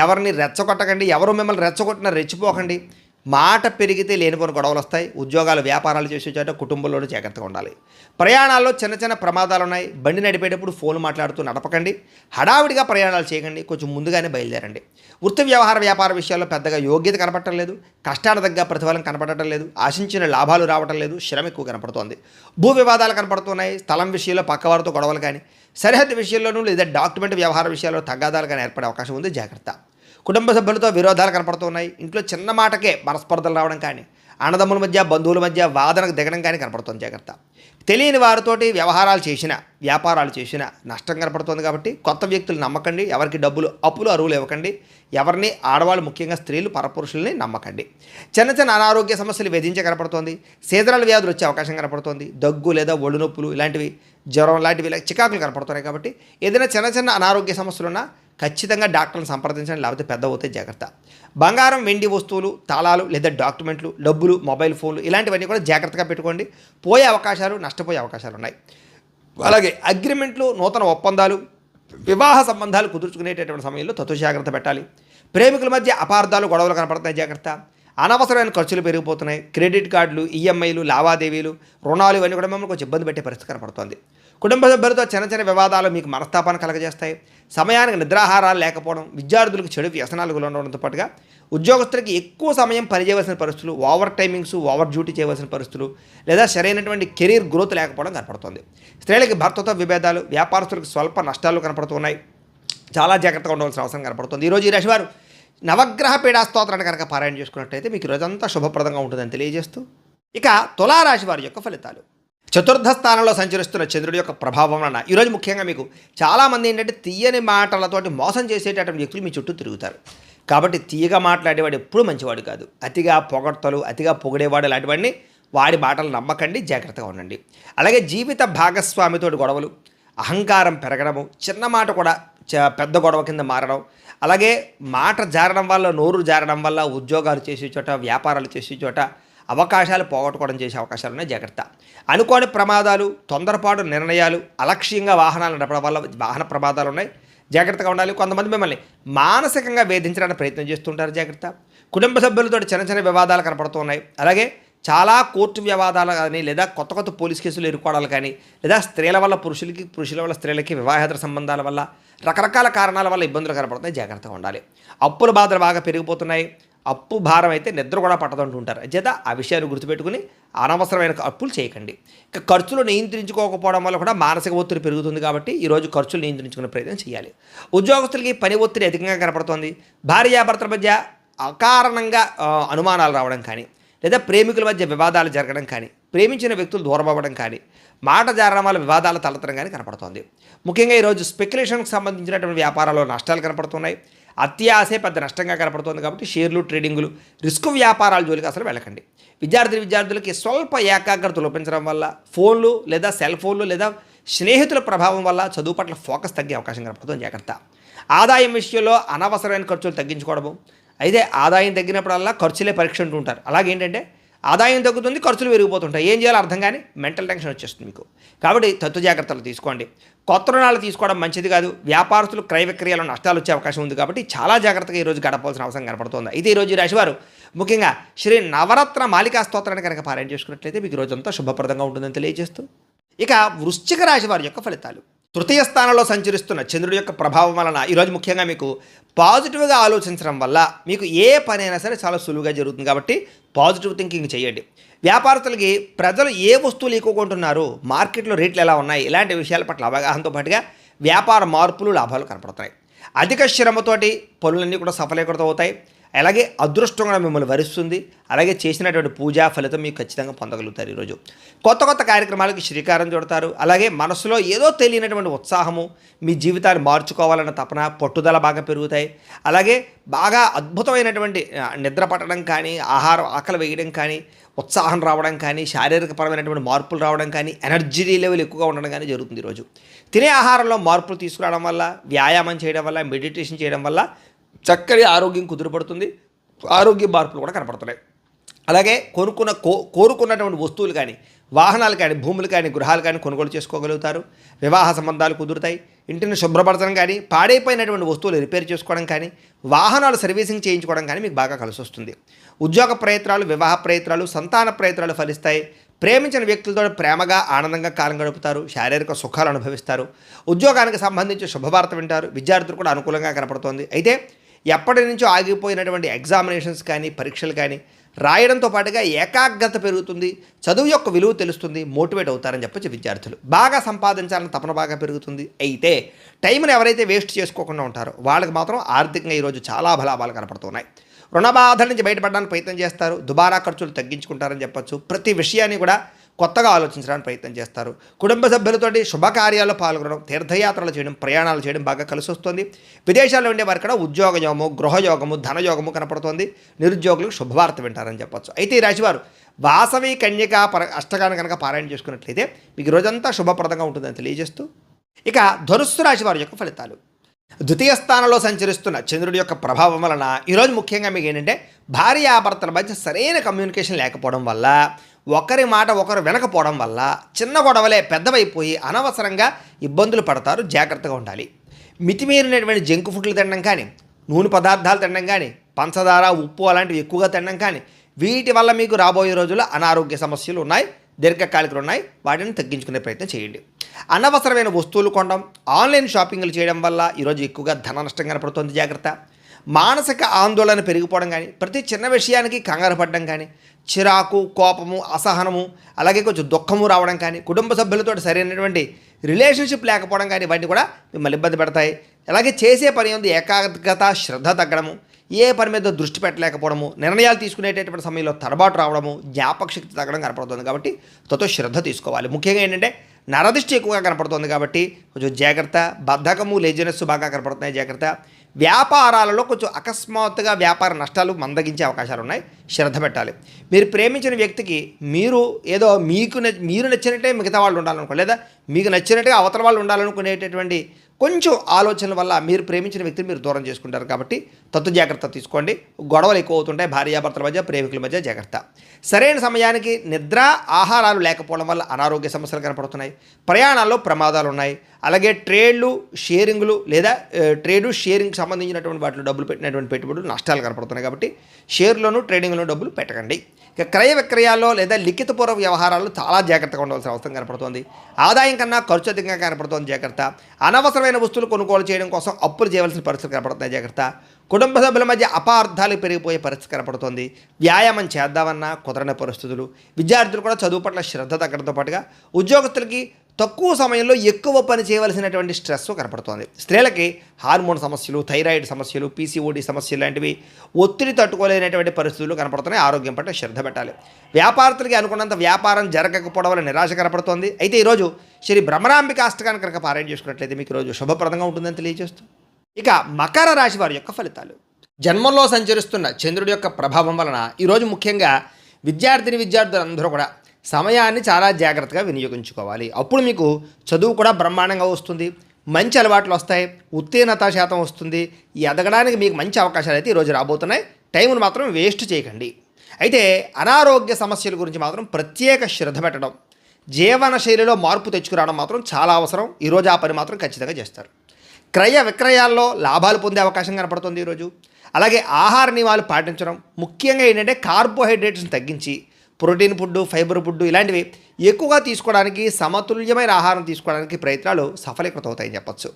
ఎవరిని రెచ్చగొట్టకండి. ఎవరు మిమ్మల్ని రెచ్చగొట్టినా రెచ్చిపోకండి. మాట పెరిగితే లేనిపోని గొడవలు వస్తాయి. ఉద్యోగాలు వ్యాపారాలు చేసే చోట కుటుంబంలోనూ జాగ్రత్తగా ఉండాలి. ప్రయాణాల్లో చిన్న చిన్న ప్రమాదాలు ఉన్నాయి. బండి నడిపేటప్పుడు ఫోన్ మాట్లాడుతూ నడపకండి. హడావిడిగా ప్రయాణాలు చేయకండి. కొంచెం ముందుగానే బయలుదేరండి. వృత్తి వ్యవహార వ్యాపార విషయాల్లో పెద్దగా యోగ్యత కనపడటం లేదు. కష్టాల దగ్గర ప్రతిఫలం కనపడటం లేదు. ఆశించిన లాభాలు రావటం లేదు. శ్రమ ఎక్కువ కనపడుతోంది. భూ వివాదాలు కనపడుతున్నాయి. స్థలం విషయంలో పక్కవారితో గొడవలు కానీ, సరిహద్దు విషయంలోనూ లేదా డాక్యుమెంట్ వ్యవహార విషయాల్లో తగాదాలు కానీ ఏర్పడే అవకాశం ఉంది. జాగ్రత్త. కుటుంబ సభ్యులతో విరోధాలు కనపడుతున్నాయి. ఇంట్లో చిన్న మాటకే మనస్పర్ధలు రావడం కానీ, అన్నదమ్ముల మధ్య బంధువుల మధ్య వాదనకు దిగడం కానీ కనపడుతుంది. జాగ్రత్త. తెలియని వారితోటి వ్యవహారాలు చేసినా వ్యాపారాలు చేసినా నష్టం కనపడుతుంది. కాబట్టి కొత్త వ్యక్తులు నమ్మకండి. ఎవరికి డబ్బులు అప్పులు అరువులు ఇవ్వకండి. ఎవరిని ఆడవాళ్ళు ముఖ్యంగా స్త్రీలు పరపురుషుల్ని నమ్మకండి. చిన్న చిన్న అనారోగ్య సమస్యలు వేధించే కనపడుతోంది. సీజనల్ వ్యాధులు వచ్చే అవకాశం కనపడుతోంది. దగ్గు లేదా ఒళ్ళు నొప్పులు ఇలాంటివి, జ్వరం లాంటివి ఇలా చికాకులు కనపడుతున్నాయి. కాబట్టి ఏదైనా చిన్న చిన్న అనారోగ్య సమస్యలున్నా ఖచ్చితంగా డాక్టర్ని సంప్రదించండి. లేకపోతే పెద్ద అవుతే జాగ్రత్త. బంగారం వెండి వస్తువులు, తాళాలు లేదా డాక్యుమెంట్లు, డబ్బులు, మొబైల్ ఫోన్లు ఇలాంటివన్నీ కూడా జాగ్రత్తగా పెట్టుకోండి. పోయే అవకాశాలు, నష్టపోయే అవకాశాలు ఉన్నాయి. అలాగే అగ్రిమెంట్లు, నూతన ఒప్పందాలు, వివాహ సంబంధాలు కుదుర్చుకునేటటువంటి సమయంలో జాగ్రత్త పెట్టాలి. ప్రేమికుల మధ్య అపార్థాలు, గొడవలు కనపడుతున్నాయి. జాగ్రత్త. అనవసరమైన ఖర్చులు పెరిగిపోతున్నాయి. క్రెడిట్ కార్డులు, ఈఎంఐలు, లావాదేవీలు, రుణాలు ఇవన్నీ కూడా మిమ్మల్ని కొంచెం ఇబ్బంది పెట్టే పరిస్థితి కనపడుతుంది. కుటుంబ సభ్యులతో చిన్న చిన్న వివాదాలు మీకు మనస్తాపాన్ని కలగజేస్తాయి. సమయానికి నిద్రాహారాలు లేకపోవడం, విద్యార్థులకు చెడు వ్యసనాలు ఉండడంతో పాటుగా ఉద్యోగస్తులకి ఎక్కువ సమయం పనిచేయవలసిన పరిస్థితులు, ఓవర్ టైమింగ్స్, ఓవర్ డ్యూటీ చేయవలసిన పరిస్థితులు లేదా సరైనటువంటి కెరీర్ గ్రోత్ లేకపోవడం కనపడుతుంది. స్త్రీలకి భర్తతో విభేదాలు, వ్యాపారస్తులకు స్వల్ప నష్టాలు కనపడుతున్నాయి. చాలా జాగ్రత్తగా ఉండవలసిన అవసరం కనపడుతుంది. ఈరోజు ఈ రాశివారు నవగ్రహ పీడా స్తోత్రాన్ని కనుక పారాయణ చేసుకున్నట్టయితే మీకు రోజంతా శుభప్రదంగా ఉంటుందని తెలియజేస్తూ, ఇక తులారాశి వారి యొక్క ఫలితాలు. చతుర్థ స్థానంలో సంచరిస్తున్న చంద్రుడి యొక్క ప్రభావం వలన ఈరోజు ముఖ్యంగా మీకు చాలామంది ఏంటంటే తీయని మాటలతోటి మోసం చేసేటటువంటి వ్యక్తులు మీ చుట్టూ తిరుగుతారు. కాబట్టి తీయగా మాట్లాడేవాడు ఎప్పుడూ మంచివాడు కాదు. అతిగా పొగడ్తలు, అతిగా పొగిడేవాడు లాంటివన్నీ వాడి మాటలు నమ్మకండి. జాగ్రత్తగా ఉండండి. అలాగే జీవిత భాగస్వామితో గొడవలు, అహంకారం పెరగడము, చిన్న మాట కూడా పెద్ద గొడవ కింద మారడం, అలాగే మాట జారడం వల్ల, నోరు జారడం వల్ల ఉద్యోగాలు చేసే చోట, వ్యాపారాలు చేసే చోట అవకాశాలు పోగొట్టుకోవడం చేసే అవకాశాలు ఉన్నాయి. జాగ్రత్త. అనుకోని ప్రమాదాలు, తొందరపాటు నిర్ణయాలు, అలక్ష్యంగా వాహనాలు నడపడం వల్ల వాహన ప్రమాదాలు ఉన్నాయి. జాగ్రత్తగా ఉండాలి. కొంతమంది మిమ్మల్ని మానసికంగా వేధించడానికి ప్రయత్నం చేస్తుంటారు. జాగ్రత్త. కుటుంబ సభ్యులతో చిన్న చిన్న వివాదాలు కనపడుతున్నాయి. అలాగే చాలా కోర్టు వివాదాలు కానీ లేదా కొత్త కొత్త పోలీస్ కేసులు ఎదుర్కోవడాలు కానీ లేదా స్త్రీల వల్ల పురుషులకి, పురుషుల వల్ల స్త్రీలకి వివాహేతర సంబంధాల వల్ల రకరకాల కారణాల వల్ల ఇబ్బందులు కనపడుతున్నాయి. జాగ్రత్తగా ఉండాలి. అప్పుల బాధలు బాగా పెరిగిపోతున్నాయి. అప్పు భారం అయితే నిద్ర కూడా పట్టదంటుంటారు. చేత ఆ విషయాన్ని గుర్తుపెట్టుకుని అనవసరమైన అప్పులు చేయకండి. ఇక ఖర్చులు నియంత్రించుకోకపోవడం వల్ల కూడా మానసిక ఒత్తిడి పెరుగుతుంది. కాబట్టి ఈరోజు ఖర్చులు నియంత్రించుకునే ప్రయత్నం చేయాలి. ఉద్యోగస్తులకి పని ఒత్తిడి అధికంగా కనపడుతోంది. భార్యాభర్తల మధ్య అకారణంగా అనుమానాలు రావడం కానీ లేదా ప్రేమికుల మధ్య వివాదాలు జరగడం కానీ, ప్రేమించిన వ్యక్తులు దూరం అవ్వడం కానీ, మాట జారడం వల్ల వివాదాలు తలెత్తడం కానీ కనపడుతోంది. ముఖ్యంగా ఈరోజు స్పెక్యులేషన్కి సంబంధించినటువంటి వ్యాపారాల్లో నష్టాలు కనపడుతున్నాయి. అత్యాశే పెద్ద నష్టంగా కనపడుతుంది. కాబట్టి షేర్లు, ట్రేడింగులు, రిస్క్ వ్యాపారాల జోలికి అసలు వెళ్ళకండి. విద్యార్థులకి స్వల్ప ఏకాగ్రత లోపించడం వల్ల, ఫోన్లు లేదా సెల్ ఫోన్లు లేదా స్నేహితుల ప్రభావం వల్ల చదువు పట్ల ఫోకస్ తగ్గే అవకాశం కనపడుతుంది. జాగ్రత్త. ఆదాయం విషయంలో అనవసరమైన ఖర్చులు తగ్గించుకోవడము. అయితే ఆదాయం తగ్గినప్పుడల్లా ఖర్చులే పరీక్ష అంటూ ఉంటారు. అలాగేంటంటే ఆదాయం తగ్గుతుంది, ఖర్చులు పెరిగిపోతుంటాయి. ఏం చేయాలో అర్థం కానీ మెంటల్ టెన్షన్ వచ్చేస్తుంది మీకు. కాబట్టి జాగ్రత్తలు తీసుకోండి. కొత్త రుణాలు తీసుకోవడం మంచిది కాదు. వ్యాపారస్తులు క్రయ విక్రయాలు నష్టాలు వచ్చే అవకాశం ఉంది. కాబట్టి చాలా జాగ్రత్తగా ఈరోజు గడపాల్సిన అవసరం కనపడుతుంది. అయితే ఈరోజు ఈ రాశివారు ముఖ్యంగా శ్రీ నవరత్న మాలికా స్తోత్రాన్ని కనుక పారాయణ చేసుకున్నట్లయితే మీకు రోజంతా శుభప్రదంగా ఉంటుందని తెలియజేస్తూ, ఇక వృశ్చిక రాశి వారి యొక్క ఫలితాలు. తృతీయ స్థానంలో సంచరిస్తున్న చంద్రుడి యొక్క ప్రభావం వలన ఈరోజు ముఖ్యంగా మీకు పాజిటివ్గా ఆలోచించడం వల్ల మీకు ఏ పని అయినా సరే చాలా సులువుగా జరుగుతుంది. కాబట్టి పాజిటివ్ థింకింగ్ చేయండి. వ్యాపారస్తులకి ప్రజలు ఏ వస్తువులు ఎక్కువ కొంటున్నారు, మార్కెట్లో రేట్లు ఎలా ఉన్నాయి, ఇలాంటి విషయాల పట్ల అవగాహనతో పాటుగా వ్యాపార మార్పులు, లాభాలు కనపడుతున్నాయి. అధిక శ్రమతోటి పనులన్నీ కూడా సఫలీకృతం అవుతాయి. అలాగే అదృష్టం కూడా మిమ్మల్ని వరిస్తుంది. అలాగే చేసినటువంటి పూజా ఫలితం మీకు ఖచ్చితంగా పొందగలుగుతారు. ఈరోజు కొత్త కార్యక్రమాలకి శ్రీకారం చుడతారు. అలాగే మనసులో ఏదో తెలియనటువంటి ఉత్సాహము, మీ జీవితాన్ని మార్చుకోవాలన్న తపన, పట్టుదల బాగా పెరుగుతాయి. అలాగే బాగా అద్భుతమైనటువంటి నిద్ర పట్టడం కానీ, ఆహారం ఆకలి వేయడం కానీ, ఉత్సాహం రావడం కానీ, శారీరకపరమైనటువంటి మార్పులు రావడం కానీ, ఎనర్జీ లెవెల్ ఎక్కువగా ఉండడం కానీ జరుగుతుంది. ఈరోజు తినే ఆహారంలో మార్పులు తీసుకురావడం వల్ల, వ్యాయామం చేయడం వల్ల, మెడిటేషన్ చేయడం వల్ల చక్కటి ఆరోగ్యం కుదురుపడుతుంది. ఆరోగ్య మార్పులు కూడా కనపడుతున్నాయి. అలాగే కోరుకున్నటువంటి వస్తువులు కానీ, వాహనాలు కానీ, భూములు కానీ, గృహాలు కానీ కొనుగోలు చేసుకోగలుగుతారు. వివాహ సంబంధాలు కుదురుతాయి. ఇంటిని శుభ్రపరచడం కానీ, పాడైపోయినటువంటి వస్తువులు రిపేర్ చేసుకోవడం కానీ, వాహనాలు సర్వీసింగ్ చేయించుకోవడం కానీ మీకు బాగా కలిసి వస్తుంది. ఉద్యోగ ప్రయత్నాలు, వివాహ ప్రయత్నాలు, సంతాన ప్రయత్నాలు ఫలిస్తాయి. ప్రేమించిన వ్యక్తులతో ప్రేమగా ఆనందంగా కాలం గడుపుతారు. శారీరక సుఖాలు అనుభవిస్తారు. ఉద్యోగానికి సంబంధించి శుభవార్త వింటారు. విద్యార్థులు కూడా అనుకూలంగా కనపడుతోంది. అయితే ఎప్పటి నుంచో ఆగిపోయినటువంటి ఎగ్జామినేషన్స్ కానీ, పరీక్షలు కానీ రాయడంతో పాటుగా ఏకాగ్రత పెరుగుతుంది. చదువు యొక్క విలువ తెలుస్తుంది. మోటివేట్ అవుతారని చెప్పొచ్చు విద్యార్థులు. బాగా సంపాదించాలని తపన బాగా పెరుగుతుంది. అయితే టైంని ఎవరైతే వేస్ట్ చేసుకోకుండా ఉంటారో వాళ్ళకి మాత్రం ఆర్థికంగా ఈరోజు చాలా బలాభాలు కనపడుతున్నాయి. రుణ బాధల నుంచి బయటపడడానికి ప్రయత్నం చేస్తారు. దుబారా ఖర్చులు తగ్గించుకుంటారని చెప్పొచ్చు. ప్రతి విషయాన్ని కూడా కొత్తగా ఆలోచించడానికి ప్రయత్నం చేస్తారు. కుటుంబ సభ్యులతోటి శుభకార్యాల్లో పాల్గొనడం, తీర్థయాత్రలు చేయడం, ప్రయాణాలు చేయడం బాగా కలిసి వస్తుంది. విదేశాల్లో ఉండే వారికి కూడా ఉద్యోగయోగము, గృహయోగము, ధనయోగము కనపడుతుంది. నిరుద్యోగులకు శుభవార్త వింటారని చెప్పొచ్చు. అయితే ఈ రాశివారు వాసవి కన్యక అష్టకాన్ని కనుక పారాయణ చేసుకున్నట్లయితే మీకు రోజంతా శుభప్రదంగా ఉంటుందని తెలియజేస్తూ, ఇక ధనుస్సు రాశి వారి యొక్క ఫలితాలు. ద్వితీయ స్థానంలో సంచరిస్తున్న చంద్రుడి యొక్క ప్రభావం వలన ఈరోజు ముఖ్యంగా మీకు ఏంటంటే భార్యాభర్తల మధ్య సరైన కమ్యూనికేషన్ లేకపోవడం వల్ల, ఒకరి మాట ఒకరు వినకపోవడం వల్ల చిన్న గొడవలే పెద్దవైపోయి అనవసరంగా ఇబ్బందులు పడతారు. జాగ్రత్తగా ఉండాలి. మితిమీరినటువంటి జంక్ ఫుడ్లు తినడం కానీ, నూనె పదార్థాలు తినడం కానీ, పంచదార, ఉప్పు అలాంటివి ఎక్కువగా తినడం కానీ, వీటి వల్ల మీకు రాబోయే రోజుల్లో అనారోగ్య సమస్యలు ఉన్నాయి, దీర్ఘకాలికలు ఉన్నాయి. వాటిని తగ్గించుకునే ప్రయత్నం చేయండి. అనవసరమైన వస్తువులు కొనడం, ఆన్లైన్ షాపింగ్లు చేయడం వల్ల ఈరోజు ఎక్కువగా ధన నష్టం కనపడుతుంది. జాగ్రత్త. మానసిక ఆందోళన పెరిగిపోవడం కానీ, ప్రతి చిన్న విషయానికి కంగారు పడడం కానీ, చిరాకు, కోపము, అసహనము, అలాగే కొంచెం దుఃఖము రావడం కానీ, కుటుంబ సభ్యులతో సరైనటువంటి రిలేషన్షిప్ లేకపోవడం కానీ ఇవన్నీ కూడా మిమ్మల్ని ఇబ్బంది పెడతాయి. అలాగే చేసే పని ఉంది ఏకాగ్రత, శ్రద్ధ తగ్గడము, ఏ పని మీద దృష్టి పెట్టలేకపోవడము, నిర్ణయాలు తీసుకునేటటువంటి సమయంలో తడబాటు రావడము, జ్ఞాపక శక్తి తగ్గడం కనపడుతుంది. కాబట్టి తతో శ్రద్ధ తీసుకోవాలి. ముఖ్యంగా ఏంటంటే నరదృష్టి ఎక్కువగా కనపడుతుంది కాబట్టి కొంచెం జాగ్రత్త. బద్ధకము, లేజినెస్ బాగా కనపడుతున్నాయి. జాగ్రత్త. వ్యాపారాలలో కొంచెం అకస్మాత్తుగా వ్యాపార నష్టాలు మందగించే అవకాశాలు ఉన్నాయి. శ్రద్ధ పెట్టాలి. మీరు ప్రేమించిన వ్యక్తికి మీరు ఏదో మీరు నచ్చినట్టే మిగతా వాళ్ళు ఉండాలనుకో, లేదా మీకు నచ్చినట్టుగా అవతల వాళ్ళు ఉండాలనుకునేటటువంటి కొంచెం ఆలోచనల వల్ల మీరు ప్రేమించిన వ్యక్తిని మీరు దూరం చేసుకుంటారు. కాబట్టి తత్తు జాగ్రత్త తీసుకోండి. గొడవలు ఎక్కువ అవుతుంటాయి భార్యాభర్తల మధ్య, ప్రేమికుల మధ్య. జాగ్రత్త. సరైన సమయానికి నిద్ర, ఆహారాలు లేకపోవడం వల్ల అనారోగ్య సమస్యలు కనపడుతున్నాయి. ప్రయాణాల్లో ప్రమాదాలు ఉన్నాయి. అలాగే ట్రేడ్లు, షేరింగ్లు లేదా షేరింగ్కి సంబంధించినటువంటి వాటిలో డబ్బులు పెట్టినటువంటి పెట్టుబడులు నష్టాలు కనపడుతున్నాయి. కాబట్టి షేర్లోను, ట్రేడింగ్లోనూ డబ్బులు పెట్టకండి. ఇక క్రయ విక్రయాల్లో లేదా లిఖితపూర్వక వ్యవహారాల్లో చాలా జాగ్రత్తగా ఉండవలసిన అవసరం కనపడుతుంది. ఆదాయం కన్నా ఖర్చు అధికంగా కనపడుతుంది. జాగ్రత్త. అనవసరమైన వస్తువులు కొనుగోలు చేయడం కోసం అప్పులు చేయవలసిన పరిస్థితులు కనపడుతున్నాయి. జాగ్రత్త. కుటుంబ సభ్యుల మధ్య అపార్థాలు పెరిగిపోయే పరిస్థితి కనపడుతుంది. వ్యాయామం చేద్దామన్నా కుదరని పరిస్థితులు. విద్యార్థులు కూడా చదువు పట్ల శ్రద్ధ తగ్గడంతో పాటుగా ఉద్యోగస్తులకి తక్కువ సమయంలో ఎక్కువ పని చేయవలసినటువంటి స్ట్రెస్ కనపడుతోంది. స్త్రీలకి హార్మోన్ సమస్యలు, థైరాయిడ్ సమస్యలు, పీసీఓడి సమస్యలు లాంటివి, ఒత్తిడి తట్టుకోలేనటువంటి పరిస్థితులు కనపడుతున్నాయి. ఆరోగ్యం పట్ల శ్రద్ధ పెట్టాలి. వ్యాపారస్తులకి అనుకున్నంత వ్యాపారం జరగకపోవడం వల్ల నిరాశ కనపడుతోంది. అయితే ఈరోజు శ్రీ భ్రమరాంబిక అష్టకాన్ని కనుక పారాయణ చేసుకున్నట్లయితే మీకు ఈరోజు శుభప్రదంగా ఉంటుందని తెలియజేస్తూ, ఇక మకర రాశి వారి యొక్క ఫలితాలు. జన్మంలో సంచరిస్తున్న చంద్రుడి యొక్క ప్రభావం వలన ఈరోజు ముఖ్యంగా విద్యార్థులందరూ కూడా సమయాన్ని చాలా జాగ్రత్తగా వినియోగించుకోవాలి. అప్పుడు మీకు చదువు కూడా బ్రహ్మాండంగా వస్తుంది. మంచి అలవాట్లు వస్తాయి. ఉత్తీర్ణత శాతం వస్తుంది. ఈ ఎదగడానికి మీకు మంచి అవకాశాలు అయితే ఈరోజు రాబోతున్నాయి. టైంను మాత్రం వేస్ట్ చేయకండి. అయితే అనారోగ్య సమస్యల గురించి మాత్రం ప్రత్యేక శ్రద్ధ పెట్టడం, జీవన శైలిలో మార్పు తెచ్చుకురావడం మాత్రం చాలా అవసరం. ఈరోజు ఆ పని మాత్రం ఖచ్చితంగా చేస్తారు. క్రయ విక్రయాల్లో లాభాలు పొందే అవకాశం కనపడుతుంది ఈరోజు. అలాగే ఆహార నియమాలు పాటించడం, ముఖ్యంగా ఏంటంటే కార్బోహైడ్రేట్స్ని తగ్గించి ప్రోటీన్ ఫుడ్, ఫైబర్ ఫుడ్ ఇలాంటివి ఎక్కువగా తీసుకోవడానికి, సమతుల్యమైన ఆహారం తీసుకోవడానికి ప్రయత్నాలు సఫలీకృతం అవుతాయని చెప్పచ్చు.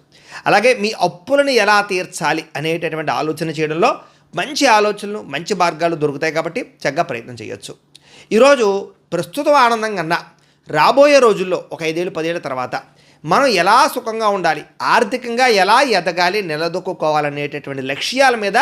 అలాగే మీ అప్పులను ఎలా తీర్చాలి అనేటటువంటి ఆలోచన చేయడంలో మంచి ఆలోచనలు, మంచి మార్గాలు దొరుకుతాయి. కాబట్టి చక్కగా ప్రయత్నం చేయొచ్చు. ఈరోజు ప్రస్తుతం ఆనందం కన్నా రాబోయే రోజుల్లో ఒక 5 ఏళ్ళు 10 ఏళ్ళ తర్వాత మనం ఎలా సుఖంగా ఉండాలి, ఆర్థికంగా ఎలా ఎదగాలి, నిలదొక్కుకోవాలనేటటువంటి లక్ష్యాల మీద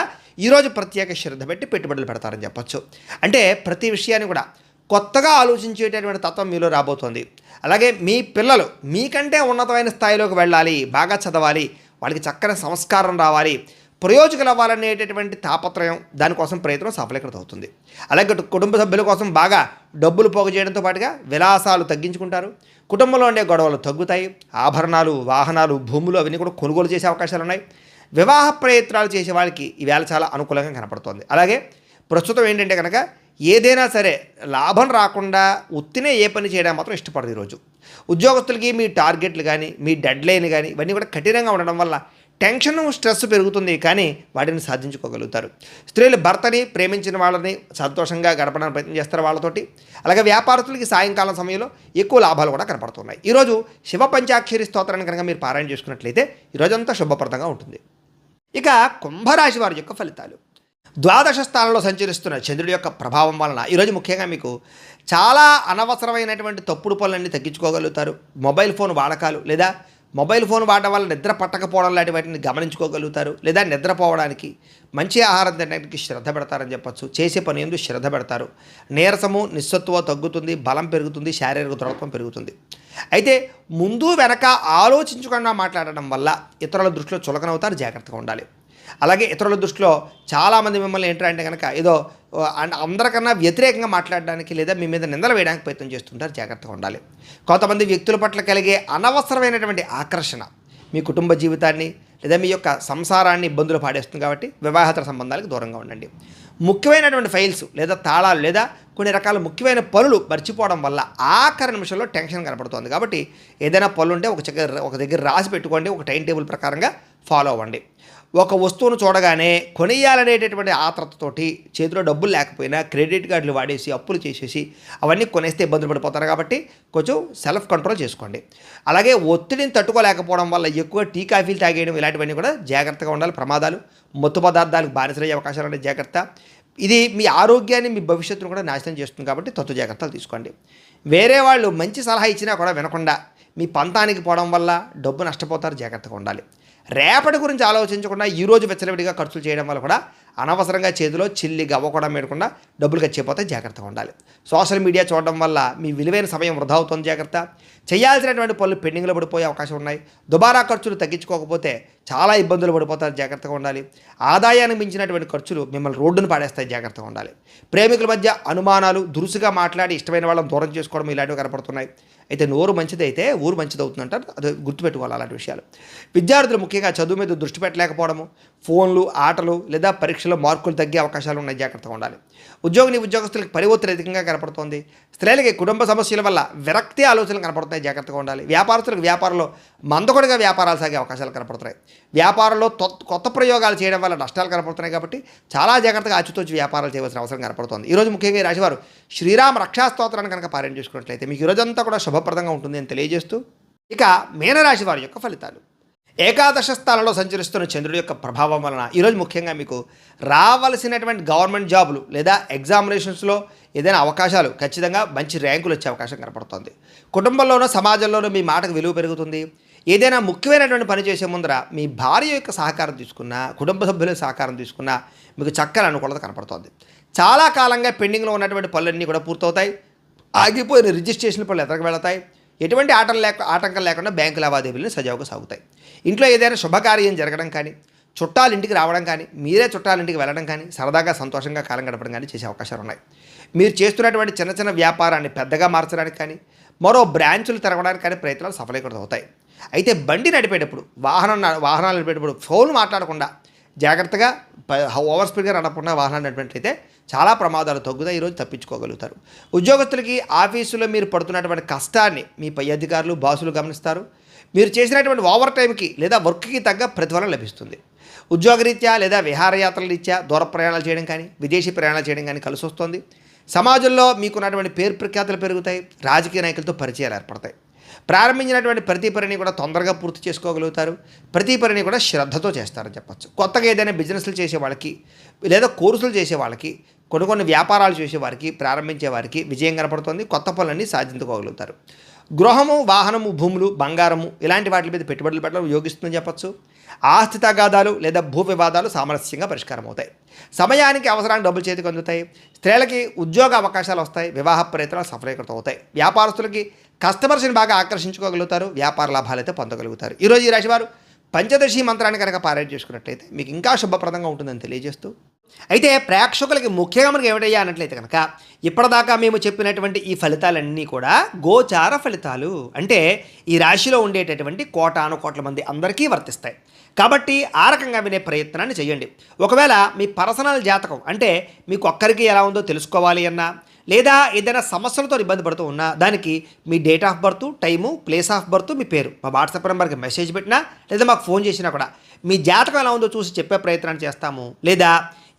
ఈరోజు ప్రత్యేక శ్రద్ధ పెట్టి పెట్టుబడులు పెడతారని చెప్పచ్చు. అంటే ప్రతి విషయాన్ని కూడా కొత్తగా ఆలోచించేటటువంటి తత్వం మీలో రాబోతోంది. అలాగే మీ పిల్లలు మీకంటే ఉన్నతమైన స్థాయిలోకి వెళ్ళాలి, బాగా చదవాలి, వాళ్ళకి చక్కని సంస్కారం రావాలి, ప్రయోజకులు అవ్వాలనేటటువంటి తాపత్రయం, దానికోసం ప్రయత్నం సఫలీకృతం అవుతుంది. అలాగే కుటుంబ సభ్యుల కోసం బాగా డబ్బులు పోగు చేయడంతో పాటుగా విలాసాలు తగ్గించుకుంటారు. కుటుంబంలో ఉండే గొడవలు తగ్గుతాయి. ఆభరణాలు, వాహనాలు, భూములు అవన్నీ కూడా కొనుగోలు చేసే అవకాశాలు ఉన్నాయి. వివాహ ప్రయత్నాలు చేసే వాళ్ళకి ఈవేళ చాలా అనుకూలంగా కనపడుతోంది. అలాగే ప్రస్తుతం ఏంటంటే కనుక ఏదైనా సరే లాభం రాకుండా ఉత్తినే ఏ పని చేయడానికి మాత్రం ఇష్టపడదు ఈరోజు. ఉద్యోగస్తులకి మీ టార్గెట్లు కానీ మీ డెడ్ లైన్ కానీ ఇవన్నీ కూడా కఠినంగా ఉండడం వల్ల టెన్షన్ స్ట్రెస్ పెరుగుతుంది, కానీ వాటిని సాధించుకోగలుగుతారు. స్త్రీలు భర్తని ప్రేమించిన వాళ్ళని సంతోషంగా గడపడానికి ప్రయత్నం చేస్తారు వాళ్ళతోటి. అలాగే వ్యాపారస్తులకి సాయంకాలం సమయంలో ఎక్కువ లాభాలు కూడా కనపడుతున్నాయి. ఈరోజు శివ పంచాక్షరి స్తోత్రాన్ని కనుక మీరు పారాయణ చేసుకున్నట్లయితే ఈరోజంతా శుభప్రదంగా ఉంటుంది. ఇక కుంభరాశి వారి యొక్క ఫలితాలు. ద్వాదశ స్థానంలో సంచరిస్తున్న చంద్రుడి యొక్క ప్రభావం వలన ఈరోజు ముఖ్యంగా మీకు చాలా అనవసరమైనటువంటి తప్పుడు పనులన్నీ తగ్గించుకోగలుగుతారు. మొబైల్ ఫోన్ వాడకాలు లేదా మొబైల్ ఫోన్ వాడడం వల్ల నిద్ర పట్టకపోవడం లాంటి వాటిని గమనించుకోగలుగుతారు. లేదా నిద్రపోవడానికి మంచి ఆహారం తినడానికి శ్రద్ధ పెడతారని చెప్పచ్చు. చేసే పని ఎందుకు శ్రద్ధ పెడతారు. నీరసము నిస్సత్తువ తగ్గుతుంది, బలం పెరుగుతుంది, శారీరక దృఢత్వం పెరుగుతుంది. అయితే ముందు వెనక ఆలోచించకుండా మాట్లాడడం వల్ల ఇతరుల దృష్టిలో చులకనవుతారు, జాగ్రత్తగా ఉండాలి. అలాగే ఇతరుల దృష్టిలో చాలామంది మిమ్మల్ని ఏంటంటే కనుక ఏదో అందరికన్నా వ్యతిరేకంగా మాట్లాడడానికి లేదా మీ మీద నిందలు వేయడానికి ప్రయత్నం చేస్తుంటారు, జాగ్రత్తగా ఉండాలి. కొంతమంది వ్యక్తుల పట్ల కలిగే అనవసరమైనటువంటి ఆకర్షణ మీ కుటుంబ జీవితాన్ని లేదా మీ యొక్క సంసారాన్ని ఇబ్బందులు పాడేస్తుంది, కాబట్టి వివాహేతర సంబంధాలకు దూరంగా ఉండండి. ముఖ్యమైనటువంటి ఫైల్స్ లేదా తాళాలు లేదా కొన్ని రకాల ముఖ్యమైన పనులు మర్చిపోవడం వల్ల ఆఖరి నిమిషంలో టెన్షన్ కనపడుతుంది, కాబట్టి ఏదైనా పనులు ఉంటే ఒక దగ్గర రాసి పెట్టుకోండి, ఒక టైం టేబుల్ ప్రకారంగా ఫాలో అవ్వండి. ఒక వస్తువును చూడగానే కొనియాలనేటటువంటి ఆత్రతతోటి చేతిలో డబ్బులు లేకపోయినా క్రెడిట్ కార్డులు వాడేసి అప్పులు చేసేసి అవన్నీ కొనేస్తే ఇబ్బందులు పడిపోతారు, కాబట్టి కొంచెం సెల్ఫ్ కంట్రోల్ చేసుకోండి. అలాగే ఒత్తిడిని తట్టుకోలేకపోవడం వల్ల ఎక్కువ టీ కాఫీలు తాగేయడం ఇలాంటివన్నీ కూడా జాగ్రత్తగా ఉండాలి. ప్రమాదాలు, మత్తు పదార్థాలకు బానిసలయ్యే అవకాశాలు ఉండే జాగ్రత్త. ఇది మీ ఆరోగ్యాన్ని మీ భవిష్యత్తును కూడా నాశనం చేస్తుంది, కాబట్టి తత్వ జాగ్రత్తలు తీసుకోండి. వేరే వాళ్ళు మంచి సలహా ఇచ్చినా కూడా వినకుండా మీ పంతానికి పోవడం వల్ల డబ్బు నష్టపోతారు, జాగ్రత్తగా ఉండాలి. రేపటి గురించి ఆలోచించకుండా ఈరోజు వెచ్చలవిడిగా ఖర్చులు చేయడం వల్ల కూడా అనవసరంగా చేతిలో చిల్లి గవ్వ కూడా మేడకుండా డబ్బులు ఖర్చయిపోతే జాగ్రత్తగా ఉండాలి. సోషల్ మీడియా చూడడం వల్ల మీ విలువైన సమయం వృధా అవుతుంది, జాగ్రత్త. చేయాల్సినటువంటి పనులు పెండింగ్లో పడిపోయే అవకాశం ఉన్నాయి. దుబారా ఖర్చులు తగ్గించుకోకపోతే చాలా ఇబ్బందులు పడిపోతారు, జాగ్రత్తగా ఉండాలి. ఆదాయానికి మించినటువంటి ఖర్చులు మిమ్మల్ని రోడ్డును పాడేస్తాయి, జాగ్రత్తగా ఉండాలి. ప్రేమికుల మధ్య అనుమానాలు, దురుసుగా మాట్లాడి ఇష్టమైన వాళ్ళని దూరం చేసుకోవడం ఇలాంటివి కనపడుతున్నాయి. అయితే నోరు మంచిదైతే ఊరు మంచిది అవుతుందంటారు, అది గుర్తుపెట్టుకోవాలి అలాంటి విషయాలు. విద్యార్థులు ముఖ్యంగా చదువు మీద దృష్టి పెట్టలేకపోవడము, ఫోన్లు, ఆటలు లేదా పరీక్షలో మార్కులు తగ్గే అవకాశాలు ఉన్నాయి, జాగ్రత్తగా ఉండాలి. ఉద్యోగస్తులకు పని ఒత్తిడి అధికంగా కనపడుతోంది. స్త్రీలకి కుటుంబ సమస్యల వల్ల విరక్తి ఆలోచనలు కనపడుతున్నాయి, జాగ్రత్తగా ఉండాలి. వ్యాపారస్తులకు వ్యాపారంలో మందకొడిగా వ్యాపారాలు సాగే అవకాశాలు కనపడుతున్నాయి. వ్యాపారంలో కొత్త ప్రయోగాలు చేయడం వల్ల నష్టాలు కనపడుతున్నాయి, కాబట్టి చాలా జాగ్రత్తగా ఆచితూచి వ్యాపారాలు చేయవలసిన అవసరం కనపడుతుంది. ఈరోజు ముఖ్యంగా ఈ రాశివారు శ్రీరామ రక్షా స్తోత్రాన్ని కనుక పారాయణ చేసుకున్నట్లయితే మీకు ఈరోజంతా కూడా శుభప్రదంగా ఉంటుంది అని తెలియజేస్తూ, ఇక మీనరాశి వారి యొక్క ఫలితాలు. ఏకాదశ స్థానంలో సంచరిస్తున్న చంద్రుడి యొక్క ప్రభావం వలన ఈరోజు ముఖ్యంగా మీకు రావాల్సినటువంటి గవర్నమెంట్ జాబులు లేదా ఎగ్జామినేషన్స్లో ఏదైనా అవకాశాలు, ఖచ్చితంగా మంచి ర్యాంకులు వచ్చే అవకాశం కనపడుతుంది. కుటుంబంలోనూ సమాజంలోనూ మీ మాటకు విలువ పెరుగుతుంది. ఏదైనా ముఖ్యమైనటువంటి పని చేసే ముందర మీ భార్య యొక్క సహకారం తీసుకున్నా, కుటుంబ సభ్యుల సహకారం తీసుకున్నా మీకు చక్కని అనుకూలత కనపడుతుంది. చాలా కాలంగా పెండింగ్లో ఉన్నటువంటి పనులన్నీ కూడా పూర్తవుతాయి. ఆగిపోయిన రిజిస్ట్రేషన్ పనులు ఎదరికి వెళతాయి. ఎటువంటి ఆటంకం లేకుండా బ్యాంకు లావాదేవీలను సజావుగా సాగుతాయి. ఇంట్లో ఏదైనా శుభకార్యం జరగడం కానీ, చుట్టాలు ఇంటికి రావడం కానీ, మీరే చుట్టాల ఇంటికి వెళ్ళడం కానీ, సరదాగా సంతోషంగా కాలం గడపడం కానీ చేసే అవకాశాలు ఉన్నాయి. మీరు చేస్తున్నటువంటి చిన్న చిన్న వ్యాపారాన్ని పెద్దగా మార్చడానికి కానీ, మరో బ్రాంచులు తెరవడానికి కానీ ప్రయత్నాలు సఫలీకృతం అవుతాయి. అయితే బండి నడిపేటప్పుడు, వాహనాలు నడిపేటప్పుడు ఫోన్ మాట్లాడకుండా జాగ్రత్తగా ఓవర్ స్పీడ్గా నడపకుండా వాహనాలు నడిపినట్లయితే చాలా ప్రమాదాలు తగ్గుతాయి, ఈరోజు తప్పించుకోగలుగుతారు. ఉద్యోగస్తులకి ఆఫీసులో మీరు పడుతున్నటువంటి కష్టాన్ని మీ పై అధికారులు, బాసులు గమనిస్తారు. మీరు చేసినటువంటి ఓవర్ టైంకి లేదా వర్క్కి తగ్గ ప్రతిఫలం లభిస్తుంది. ఉద్యోగరీత్యా లేదా విహారయాత్రల రీత్యా దూర ప్రయాణాలు చేయడం కానీ, విదేశీ ప్రయాణాలు చేయడం కానీ కలిసి వస్తుంది. సమాజంలో మీకున్నటువంటి పేరు ప్రఖ్యాతులు పెరుగుతాయి. రాజకీయ నాయకులతో పరిచయాలు ఏర్పడతాయి. ప్రారంభించినటువంటి ప్రతి పనిని కూడా తొందరగా పూర్తి చేసుకోగలుగుతారు. ప్రతి పనిని కూడా శ్రద్ధతో చేస్తారని చెప్పచ్చు. కొత్తగా ఏదైనా బిజినెస్లు చేసే వాళ్ళకి లేదా కోర్సులు చేసే వాళ్ళకి, కొన్ని వ్యాపారాలు చేసే వారికి, ప్రారంభించే వారికి విజయం కనపడుతుంది. కొత్త పనులన్నీ సాధించుకోగలుగుతారు. గృహము, వాహనము, భూములు, బంగారము ఇలాంటి వాటి మీద పెట్టుబడులు పెట్టడం యోగిస్తుందని చెప్పచ్చు. ఆస్తి తగాదాలు లేదా భూ వివాదాలు సామరస్యంగా పరిష్కారం అవుతాయి. సమయానికి అవసరానికి డబ్బులు చేతికి అందుతాయి. స్త్రీలకి ఉద్యోగ అవకాశాలు వస్తాయి. వివాహ ప్రయత్నాలు సఫలీకృతం అవుతాయి. వ్యాపారస్తులకి కస్టమర్స్ని బాగా ఆకర్షించుకోగలుగుతారు. వ్యాపార లాభాలు అయితే పొందగలుగుతారు. ఈరోజు ఈ రాశివారు పంచదశి మంత్రాన్ని కనుక పారాయణ చేసుకున్నట్లయితే మీకు ఇంకా శుభప్రదంగా ఉంటుందని తెలియజేస్తూ, అయితే ప్రేక్షకులకి ముఖ్యంగా మనకి ఏమిటయ్యా అన్నట్లయితే కనుక ఇప్పటిదాకా మేము చెప్పినటువంటి ఈ ఫలితాలన్నీ కూడా గోచార ఫలితాలు, అంటే ఈ రాశిలో ఉండేటటువంటి కోటాను కోట్ల మంది అందరికీ వర్తిస్తాయి. కాబట్టి ఆ రకంగా వినే ప్రయత్నాన్ని చేయండి. ఒకవేళ మీ పర్సనల్ జాతకం, అంటే మీకు ఒక్కరికి ఎలా ఉందో తెలుసుకోవాలి అన్నా, లేదా ఏదైనా సమస్యలతో ఇబ్బంది పడుతూ ఉన్నా దానికి మీ date of birth, time, place of birth, మీ పేరు మా వాట్సాప్ నెంబర్కి మెసేజ్ పెట్టినా లేదా మాకు ఫోన్ చేసినా కూడా మీ జాతకం ఎలా ఉందో చూసి చెప్పే ప్రయత్నం చేస్తాము. లేదా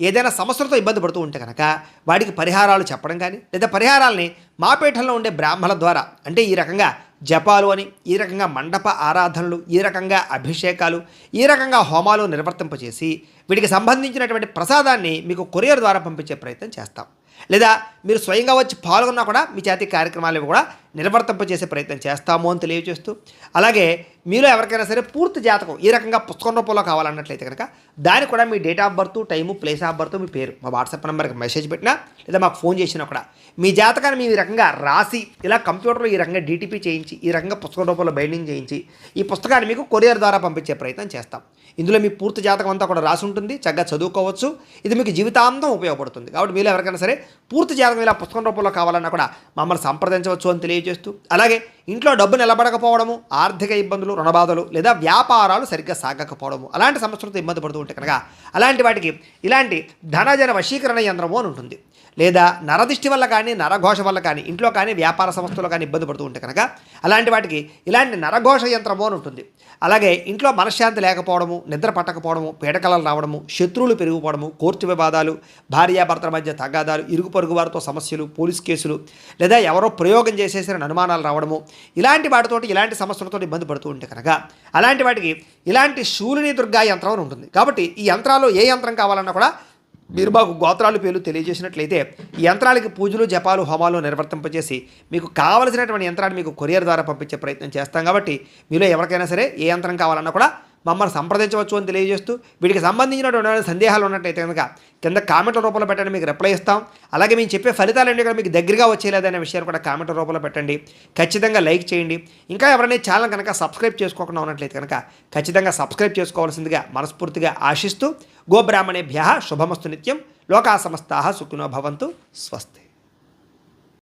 ఏదైనా సమస్యలతో ఇబ్బంది పడుతూ ఉంటే కనుక వాటికి పరిహారాలు చెప్పడం కానీ లేదా పరిహారాలని మా పీఠంలో ఉండే బ్రాహ్మణుల ద్వారా, అంటే ఈ రకంగా జపాలు అని, ఈ రకంగా మండప ఆరాధనలు, ఈ రకంగా అభిషేకాలు, ఈ రకంగా హోమాలు నిర్వర్తింపచేసి వీటికి సంబంధించినటువంటి ప్రసాదాన్ని మీకు కొరియర్ ద్వారా పంపించే ప్రయత్నం చేస్తాం. లేదా మీరు స్వయంగా వచ్చి పాల్గొన్నా కూడా మీ చేతి కార్యక్రమాలు కూడా నిర్వర్తింపజేసే ప్రయత్నం చేస్తాము అని తెలియజేస్తూ, అలాగే మీలో ఎవరికైనా సరే పూర్తి జాతకం ఈ రకంగా పుస్తకం రూపంలో కావాలన్నట్లయితే కనుక దానికి కూడా మీ date of birth, time, place of birth, మీ పేరు మా వాట్సాప్ నెంబర్కి మెసేజ్ పెట్టినా లేదా మాకు ఫోన్ చేసినా కూడా మీ జాతకాన్ని మేము ఈ రకంగా రాసి ఇలా కంప్యూటర్లో ఈ రకంగా డీటీపీ చేయించి ఈ రకంగా పుస్తకం రూపంలో బైండింగ్ చేయించి ఈ పుస్తకాన్ని మీకు కొరియర్ ద్వారా పంపించే ప్రయత్నం చేస్తాం. ఇందులో మీ పూర్తి జాతకం అంతా కూడా రాసి ఉంటుంది, చక్కగా చదువుకోవచ్చు. ఇది మీకు జీవితాంతం ఉపయోగపడుతుంది. కాబట్టి మీరు ఎవరికైనా సరే పూర్తి జాతకం ఇలా పుస్తకం రూపంలో కావాలన్నా కూడా మమ్మల్ని సంప్రదించవచ్చు అని తెలియజేస్తూ, అలాగే ఇంట్లో డబ్బు నిలబడకపోవడము, ఆర్థిక ఇబ్బందులు, రుణబాధలు లేదా వ్యాపారాలు సరిగ్గా సాగకపోవడము అలాంటి సమస్యలతో ఇబ్బంది పడుతూ ఉంటే కనుక అలాంటి వాటికి ఇలాంటి ధనజన వశీకరణ యంత్రము అని ఉంటుంది. లేదా నరదిష్టి వల్ల కానీ, నరఘోష వల్ల కానీ, ఇంట్లో కానీ, వ్యాపార సంస్థలో కానీ ఇబ్బంది పడుతూ ఉంటే కనుక అలాంటి వాటికి ఇలాంటి నరఘోష యంత్రము అని ఉంటుంది. అలాగే ఇంట్లో మనశ్శాంతి లేకపోవడము, నిద్ర పట్టకపోవడము, పీడకలలు రావడము, శత్రువులు పెరిగిపోవడము, కోర్టు వివాదాలు, భార్యాభర్తల మధ్య తగాదాలు, ఇరుగు పొరుగు వారితో సమస్యలు, పోలీస్ కేసులు, లేదా ఎవరో ప్రయోగం చేసేసిన అనుమానాలు రావడము, ఇలాంటి వాటితోటి ఇలాంటి సమస్యలతో ఇబ్బంది పడుతూ ఉంటే కనుక అలాంటి వాటికి ఇలాంటి శూలిని దుర్గా యంత్రం అని ఉంటుంది. కాబట్టి ఈ యంత్రాలు ఏ యంత్రం కావాలన్నా కూడా మీరు మాకు గోత్రాలు పేర్లు తెలియజేసినట్లయితే ఈ యంత్రాలకి పూజలు, జపాలు, హోమాలు నిర్వర్తింపజేసి మీకు కావలసినటువంటి యంత్రాన్ని మీకు కొరియర్ ద్వారా పంపించే ప్రయత్నం చేస్తాం. కాబట్టి మీలో ఎవరికైనా సరే ఏ యంత్రం కావాలన్నా కూడా మమ్మల్ని సంప్రదించవచ్చు అని తెలియజేస్తూ, వీటికి సంబంధించినటువంటి సందేహాలు ఉన్నట్టయితే కనుక కింద కామెంట్ల రూపంలో పెట్టండి, మీకు రిప్లై ఇస్తాం. అలాగే మేము చెప్పే ఫలితాలన్నీ కూడా మీకు దగ్గరగా వచ్చేలేదనే విషయాన్ని కూడా కామెంట్ల రూపంలో పెట్టండి. ఖచ్చితంగా లైక్ చేయండి. ఇంకా ఎవరైనా ఛానల్ కనుక సబ్స్క్రైబ్ చేసుకోకుండా ఉన్నట్లయితే కనుక ఖచ్చితంగా సబ్స్క్రైబ్ చేసుకోవాల్సిందిగా మనస్ఫూర్తిగా ఆశిస్తూ, గోబ్రాహ్మణేభ్యః శుభమస్తు నిత్యం. లోకా సమస్తాః సుఖినో భవంతు. స్వస్తి.